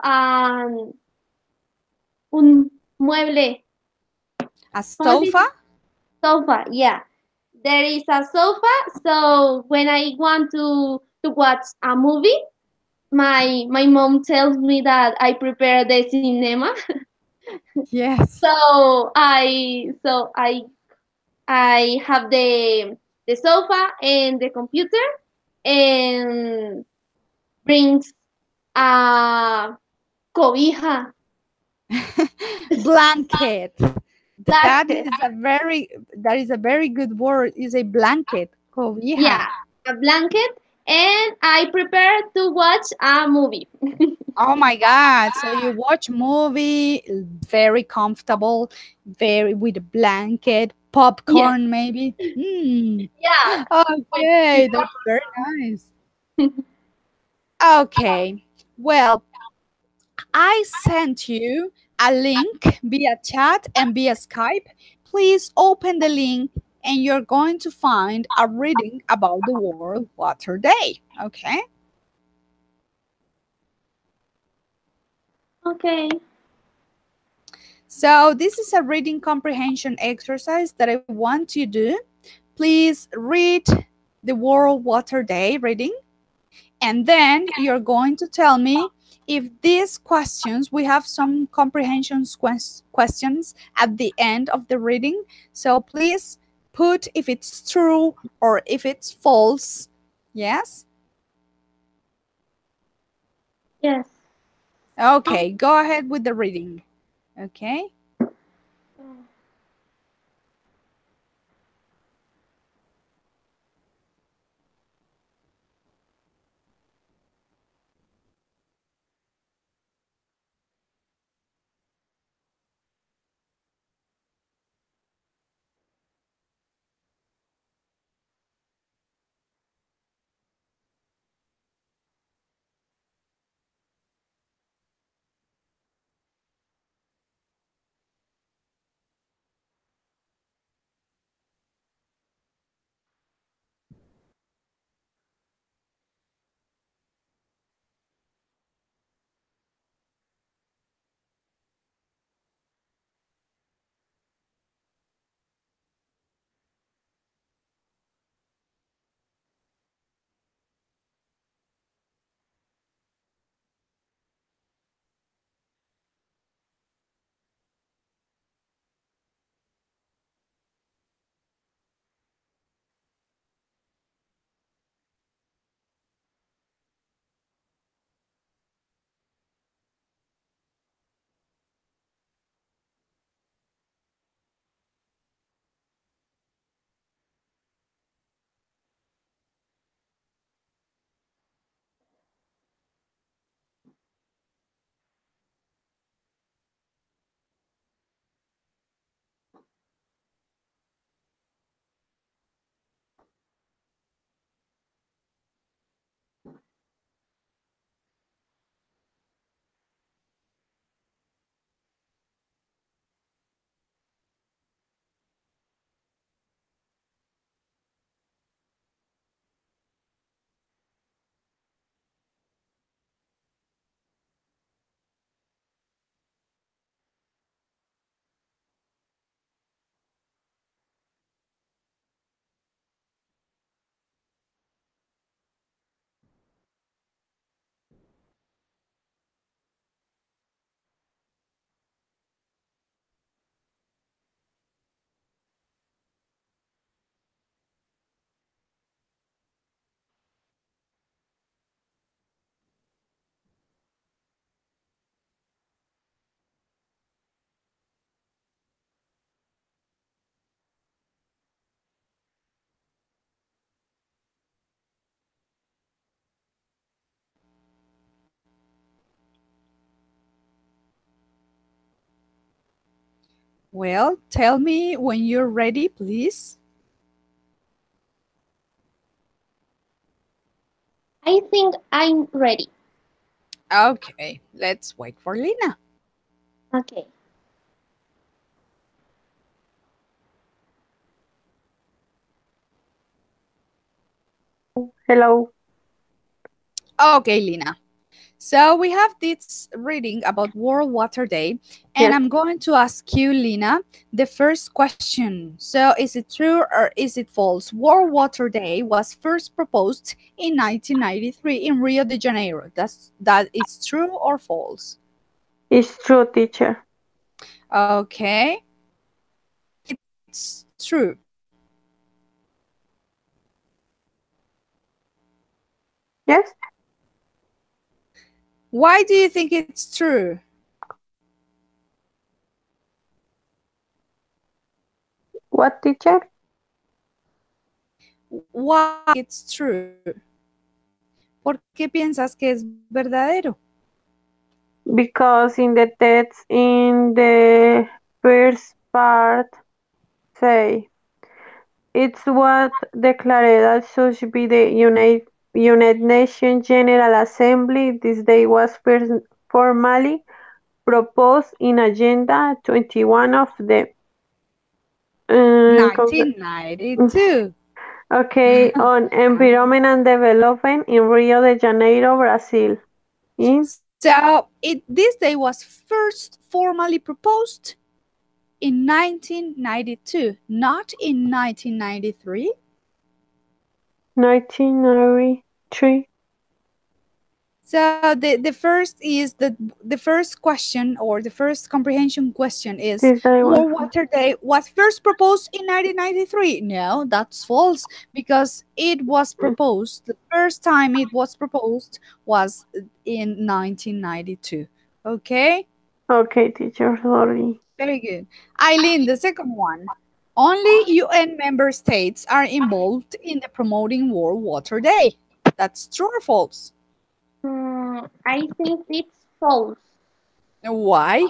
un mueble. A sofa? Sofa, yeah. There is a sofa, so when I want to watch a movie, my mom tells me that I prepare the cinema. Yes. So I have the sofa and the computer and brings a cobija Blanket. blanket. That is a very good word. Is a blanket. Cobija. Yeah, a blanket, and I prepare to watch a movie. Oh my God. So you watch movie, very comfortable, very with a blanket, Yes, popcorn maybe. Hmm. yeah. Okay, that's very nice. Okay. Well, I sent you a link via chat and via Skype. Please open the link and you're going to find a reading about the World Water Day. Okay? Okay. So, this is a reading comprehension exercise that I want you to do. Please read the World Water Day reading, and then you're going to tell me if these questions, we have some comprehension questions at the end of the reading. So please put if it's true or if it's false. Yes? Yes. Okay, go ahead with the reading. Okay? Well, tell me when you're ready, please. I think I'm ready. Okay, let's wait for Lina. Okay. Hello. Okay, Lina. So we have this reading about World Water Day, and Yes. I'm going to ask you, Lina, the first question. So is it true or is it false? World Water Day was first proposed in 1993 in Rio de Janeiro. That is true or false? It's true, teacher. Okay. It's true. Yes. Why do you think it's true? What, teacher? Why it's true? ¿Por qué piensas que es verdadero? Because in the text in the first part say it's what declared that should be the United Nations General Assembly. This day was first formally proposed in Agenda 21 of the 1992. okay, on environment and development in Rio de Janeiro, Brazil. So this day was first formally proposed in 1992, not in 1993. 1993. So the first is the first question, or the first comprehension question is, This day was World Water Day was first proposed in 1993. No, that's false, because it was proposed, the first time it was proposed was in 1992. Okay, okay, teacher, sorry. very good. Eileen, the second one. Only UN member states are involved in the promoting World Water Day. That's true or false? I think it's false Why?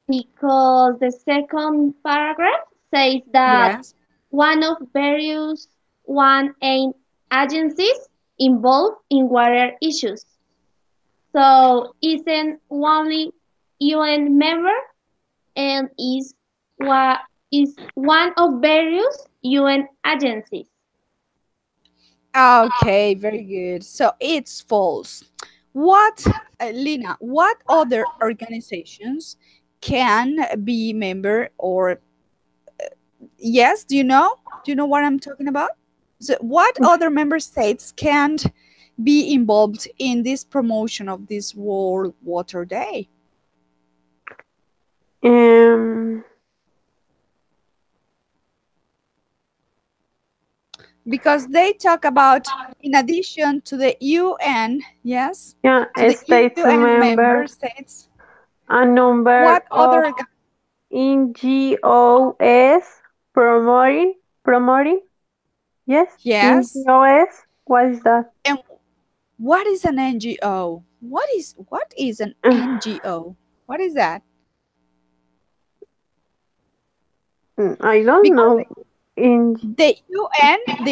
because the second paragraph says that Yes. one of various UN agencies involved in water issues. So isn't only UN member and is one of various UN agencies. Okay, very good. So it's false. What, Lina, what other organizations can be member, or yes, do you know? Do you know what I'm talking about? So what other member states can't be involved in this promotion of this World Water Day? Because they talk about, in addition to the UN, yes, yeah, to the states UN member member, states, a number what of other NGOs promoting, yes, yes, NGOs, what is that? and what is an NGO? What is an NGO? What is that? I don't Because know. the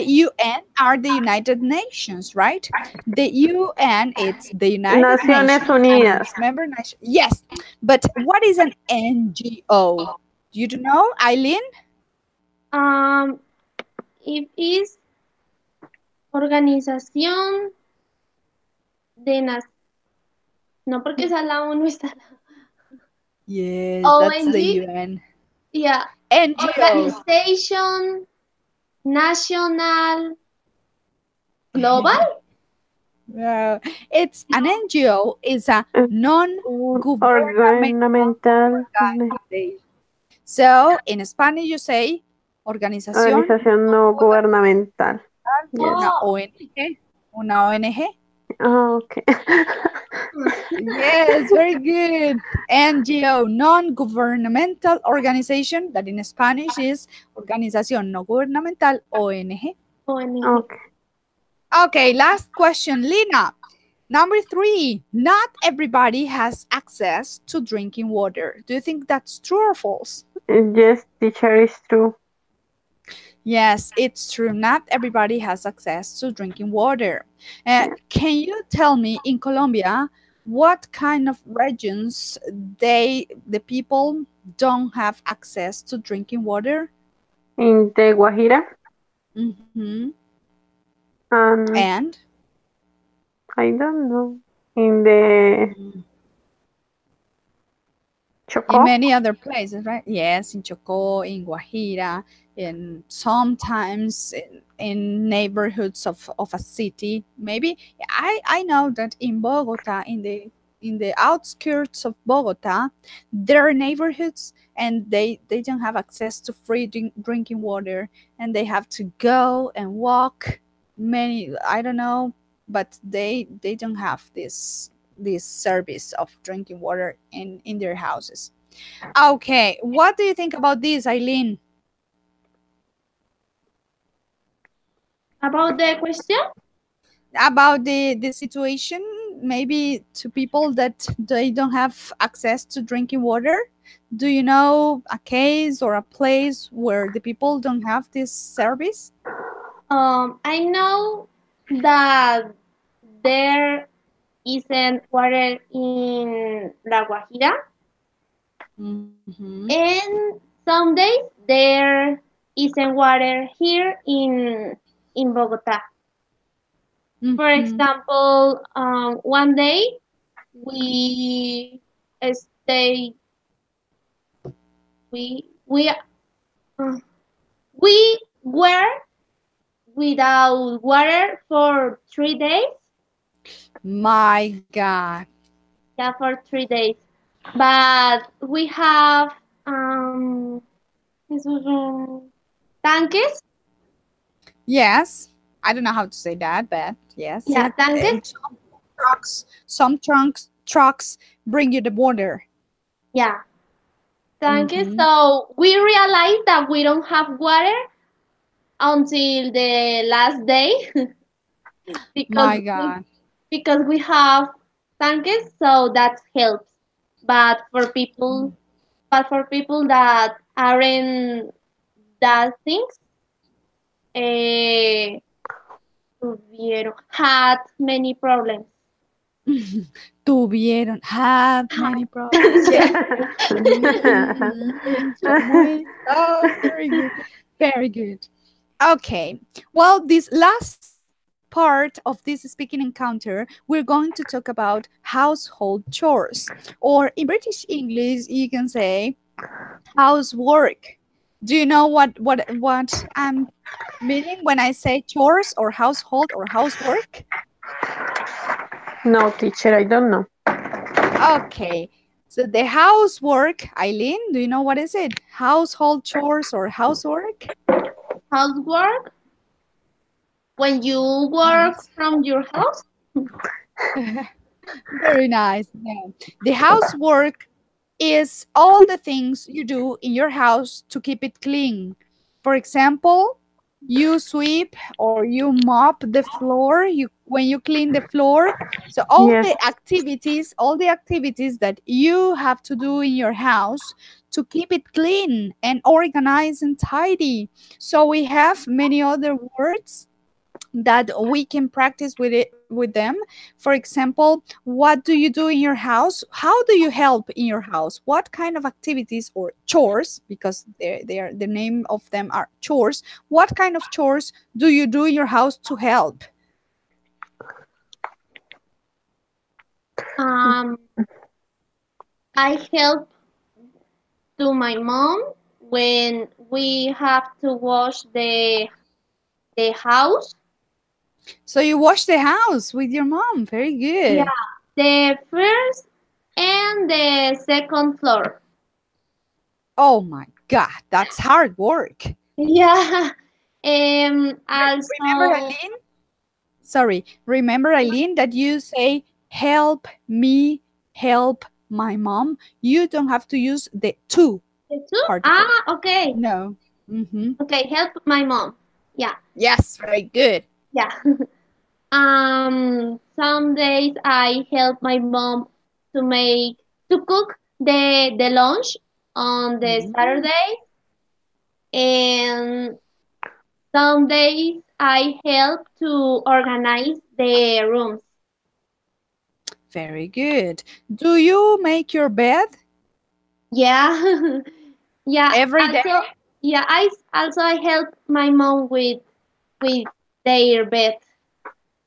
UN are the United Nations, right? The UN, it's the United Naciones Nations Unidas. and its member nation. Yes, but what is an NGO? Do you know, Eileen? It is Organización de no, porque esa la ONU está. Yes, that's the ONG? UN. Yeah. NGO. Organization National Global? It's an NGO, is a non-governmental organization. So in Spanish you say organización no gubernamental. una ONG. Una ONG. Oh, okay. Yes, very good. NGO, non-governmental organization, that in Spanish is organización no gubernamental, ONG. Okay. Okay, last question, Lina. Number 3, not everybody has access to drinking water. Do you think that's true or false? Yes, teacher, is true. Yes, it's true. Not everybody has access to drinking water. Can you tell me, in Colombia, what kind of regions the people don't have access to drinking water? In the Guajira. Mm-hmm. And And I don't know. in the in Chocó. many other places, right? Yes, in Chocó, in Guajira, in sometimes in neighborhoods of a city. Maybe I know that in Bogota, in the outskirts of Bogota, there are neighborhoods and they don't have access to free drinking water, and they have to go and walk many, I don't know, but they don't have this service of drinking water in their houses. Okay, what do you think about this, Eileen? About the question? About the situation, maybe to people that they don't have access to drinking water? Do you know a case or a place where the people don't have this service? I know that there isn't water in La Guajira, Mm-hmm. and some days there isn't water here in Bogota. For Mm-hmm. example, one day we stay we we uh, we were without water for 3 days. My God. Yeah, for 3 days. But we have esos tanques. Yes, I don't know how to say that, but yes. Yeah, tanques. And some trucks bring you the water. Yeah, tanques. Mm-hmm. So we realized that we don't have water until the last day because My God. because we have tanques, so that helps. But for people, but for people that aren't that things, eh, had many problems. Tuvieron, had many problems. Yeah. Oh, very good. Very good. Okay. Well, this last part of this speaking encounter, we're going to talk about household chores, or in British English, you can say housework. Do you know what I'm meaning when I say chores or household or housework? No, teacher, I don't know. Okay. So the housework, Eileen, do you know what is it? Household chores or housework? Housework when you work Yes. from your house. Very nice. Yeah. The housework is all the things you do in your house to keep it clean. For example, you sweep or you mop the floor, you when you clean the floor. So Yes. all the activities that you have to do in your house to keep it clean and organized and tidy. So we have many other words that we can practice with them. For example, what do you do in your house? How do you help in your house? What kind of activities or chores, because they are the name of them are chores, what kind of chores do you do in your house to help? Um, I help to my mom when we have to wash the house. So you wash the house with your mom. Very Yeah, good. the first and the second floor. Oh my God, that's hard work. Yeah. Remember, Also Eileen? Sorry, remember, Eileen, that you say help me help my mom. You don't have to use the to the two. particle. Ah, okay. No. Mm-hmm. Okay, help my mom. Yeah, Yes, very good. yeah. Some days I help my mom to cook the lunch on the Mm, Saturday, and some days I help to organize the rooms. very good. Do you make your bed Yeah, yeah. every day? Also, yeah. I help my mom with their bed.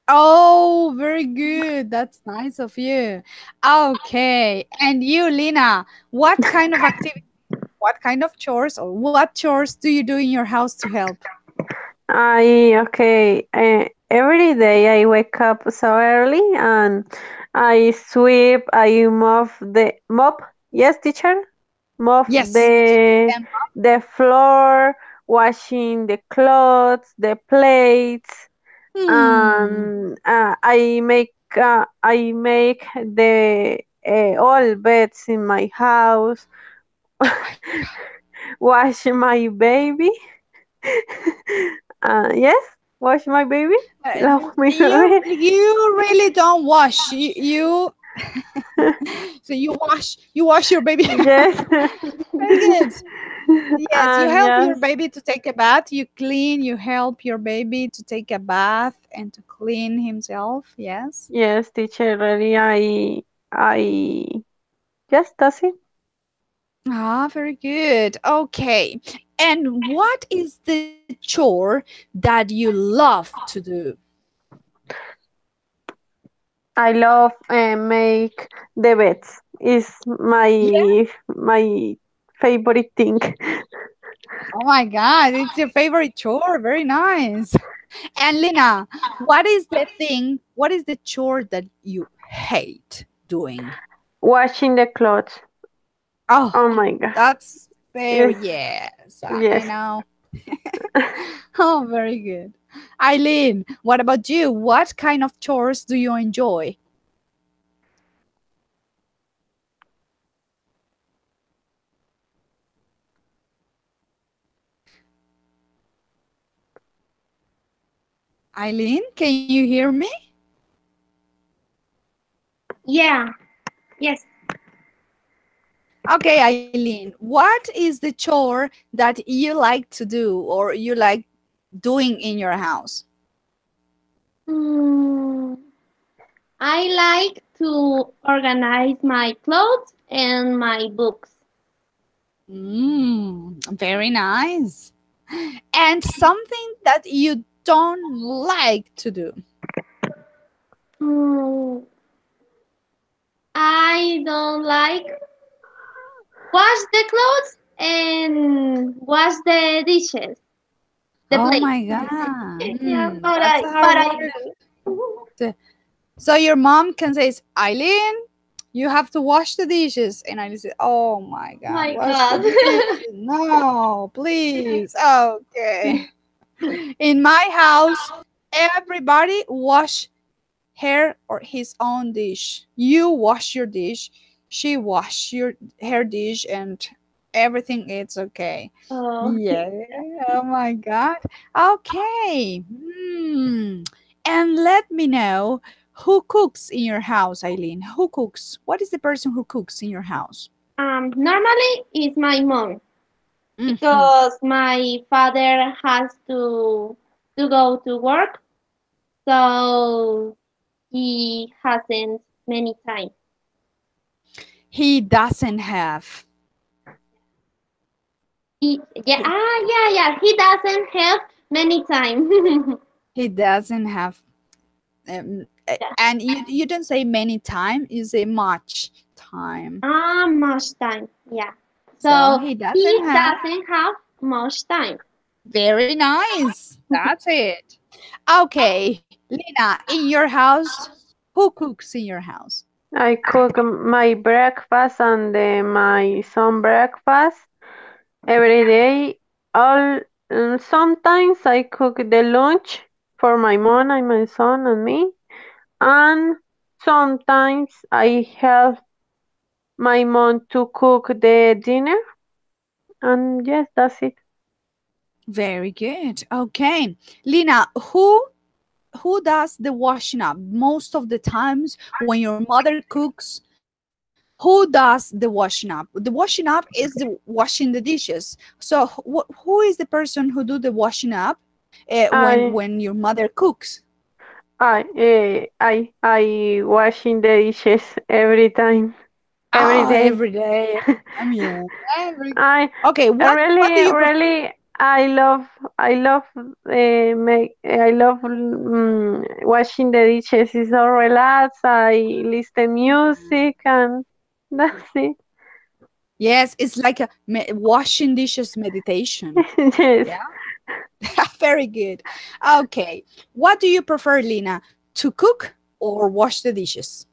Oh, very good. That's nice of you. Okay. And you, Lina, what kind of activity, what kind of chores or what chores do you do in your house to help? Okay. Every day I wake up so early and I sweep. I mop. Yes, teacher. Mop Yes. And the floor, washing the clothes, the plates, hmm. and I make the all beds in my house. Oh my God. Wash my baby. Yes, wash my baby. Love my baby. You really don't wash. You so you wash your baby. Yes. Very good. Yes, you And help your yes, baby to take a bath. You clean. You help your baby to take a bath and to clean himself. Yes. yes, teacher. Really, I, yes, that's it. Ah, very good. Okay. And what is the chore that you love to do? I love make the beds. Is Yeah. my favorite thing. Oh my God, it's your favorite chore. Very nice. And Lina, what is the chore that you hate doing? Washing the clothes. Oh, Oh my god. that's very, Yes, yes, I yes. know. Oh, very good. Eileen, what about you? What kind of chores do you enjoy? Eileen, can you hear me? Yeah. Yes. Okay, Eileen, what is the chore that you like to do or you like doing in your house? Mm, I like to organize my clothes and my books. Very nice. And something that you don't like to do. Mm, I don't like wash the clothes and wash the dishes, the Oh plate. my God. Yeah, but That's I a but hard I word. do. So your mom can say, Eileen, you have to wash the dishes. And I say, oh my God, My wash the God. dishes. No, please. Okay. In my house, everybody wash her or his own dish. You wash your dish, she wash her dish, and everything is okay. Oh, Yeah. Oh my God. Okay. And let me know who cooks in your house, Eileen. Who cooks? What is the person who cooks in your house? normally it's my mom Hmm. because my father has to go to work, so he hasn't many time. He doesn't have. Yeah, He, yeah. He doesn't have many time. he doesn't have. And you don't say many time. You say much time. Much time. Yeah. So So he doesn't he have. doesn't have much time. Very nice. That's it. Okay, Lina, in your house, who cooks in your house? I cook my breakfast and my son breakfast every day. All Sometimes I cook the lunch for my mom and my son and me, and sometimes I help my mom to cook the dinner. And yes, that's it. Very good. Okay, Lina, who does the washing up most of the times when your mother cooks? Who does the washing up? The washing up is the washing the dishes. So who is the person who do the washing up I when your mother cooks? I washing the dishes every time, every Oh, day. every day, every time, yeah. Every I okay. What do really you prefer? really I love washing the dishes. It's so relaxed. I listen music and that's it. Yes, it's like a washing dishes meditation. Yes. Yeah, very good. Okay, what do you prefer, Lina? To cook or wash the dishes?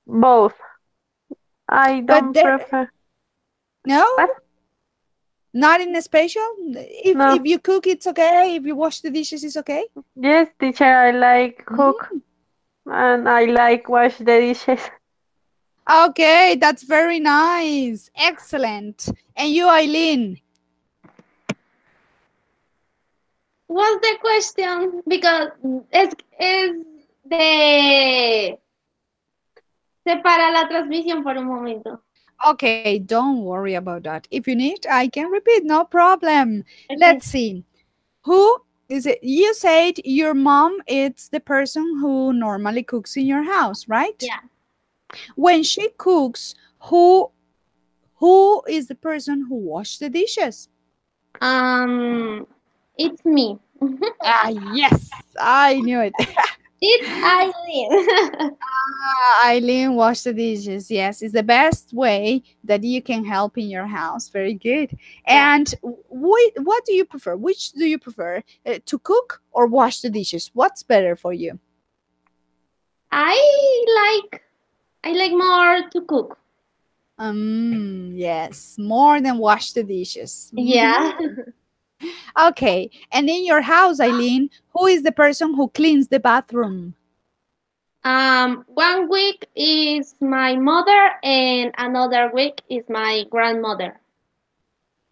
Both. I But don't there, prefer. no, What? not in a special. If No. you cook, it's okay. If you wash the dishes, it's okay. Yes, teacher, I like cook Mm. and I like wash the dishes. Okay, that's very nice. Excellent. And you, Eileen? What's the question? Because es de... Separa la transmisión por un momento. Okay, don't worry about that. If you need, I can repeat, no problem. Okay. Let's see. Who is it? You said your mom is the person who normally cooks in your house, right? Yeah. When she cooks, who is the person who washes the dishes? It's me. Ah, yes, I knew it. It's Eileen. Eileen wash the dishes. Yes, it's the best way that you can help in your house. Very good. Yeah. And what do you prefer? Which do you prefer, to cook or wash the dishes? What's better for you? I like more to cook. Yes, more than wash the dishes. Yeah. Okay. And in your house, Eileen, who is the person who cleans the bathroom? 1 week is my mother and another week is my grandmother.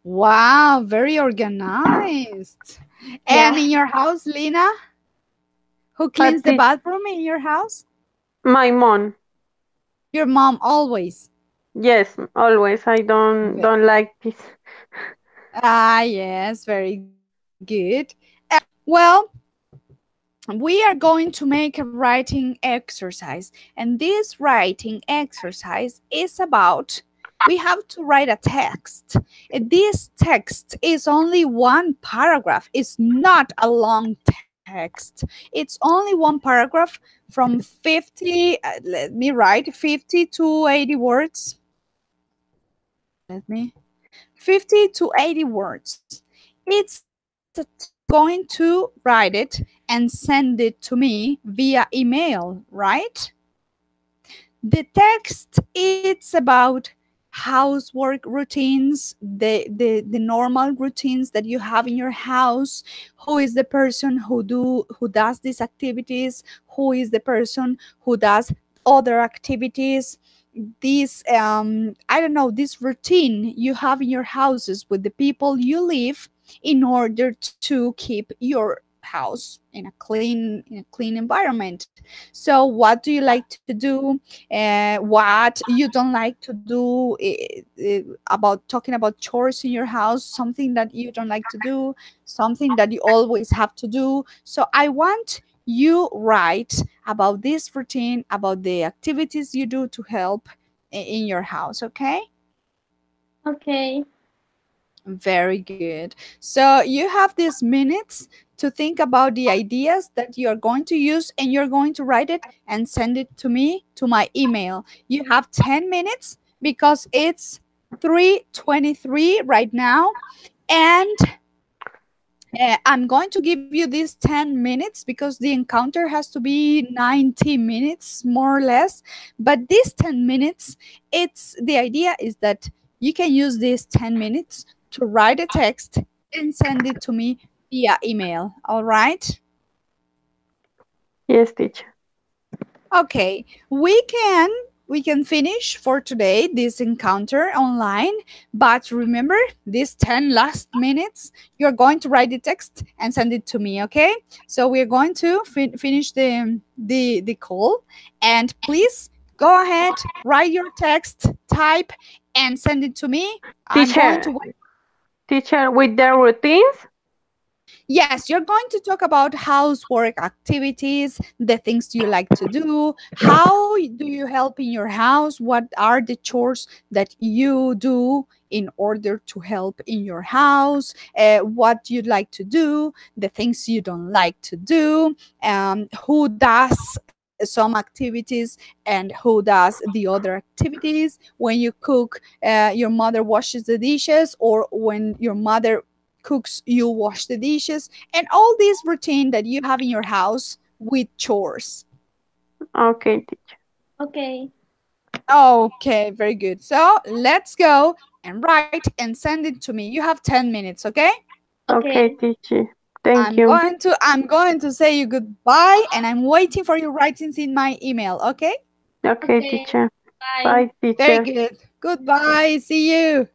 Wow, very organized. And Yeah. in your house, Lina, who But cleans the bathroom in your house? my mom. Your mom always. Yes, always. I don't like this. Ah, yes, very good. Well, we are going to make a writing exercise, and this writing exercise is about, we have to write a text. This text is only one paragraph. It's not a long text. It's only one paragraph from 50, let me write, 50 to 80 words. Let me, 50 to 80 words. It's going to write it and send it to me via email, right? The text, it's about housework routines, the normal routines that you have in your house. Who is the person who does these activities? Who is the person who does other activities? This I don't know, this routine you have in your houses with the people you live in order to keep your house in a clean environment. So what do you like to do, what you don't like to do, about talking about chores in your house, something that you don't like to do, something that you always have to do. So I want you write about this routine, about the activities you do to help in your house, okay? Okay. Very good. So you have these minutes to think about the ideas that you're going to use, and you're going to write it and send it to me to my email. You have 10 minutes because it's 3:23 right now, and I'm going to give you these 10 minutes because the encounter has to be 90 minutes more or less. But these 10 minutes, it's the idea is that you can use these 10 minutes to write a text and send it to me via email. All right? Yes, teacher. Okay, we can finish for today this encounter online, but remember these 10 last minutes you're going to write the text and send it to me, okay? So we're going to finish the call, and please go ahead, write your text, type, and send it to me. I'm going Teacher, to wait. teacher, with the routines? Yes, you're going to talk about housework activities, the things you like to do, how do you help in your house, what are the chores that you do in order to help in your house, what you'd like to do, the things you don't like to do, who does some activities and who does the other activities. When you cook, your mother washes the dishes, or when your mother cooks, you wash the dishes, and all this routine that you have in your house with chores. Okay, teacher. Okay. Okay, very good. So let's go and write and send it to me. You have 10 minutes, okay? Okay, Okay. teacher. Thank you. I'm going to say you goodbye, and I'm waiting for your writings in my email, okay? Okay, Okay. teacher. Bye. Bye, Very teacher. good. Goodbye. See you.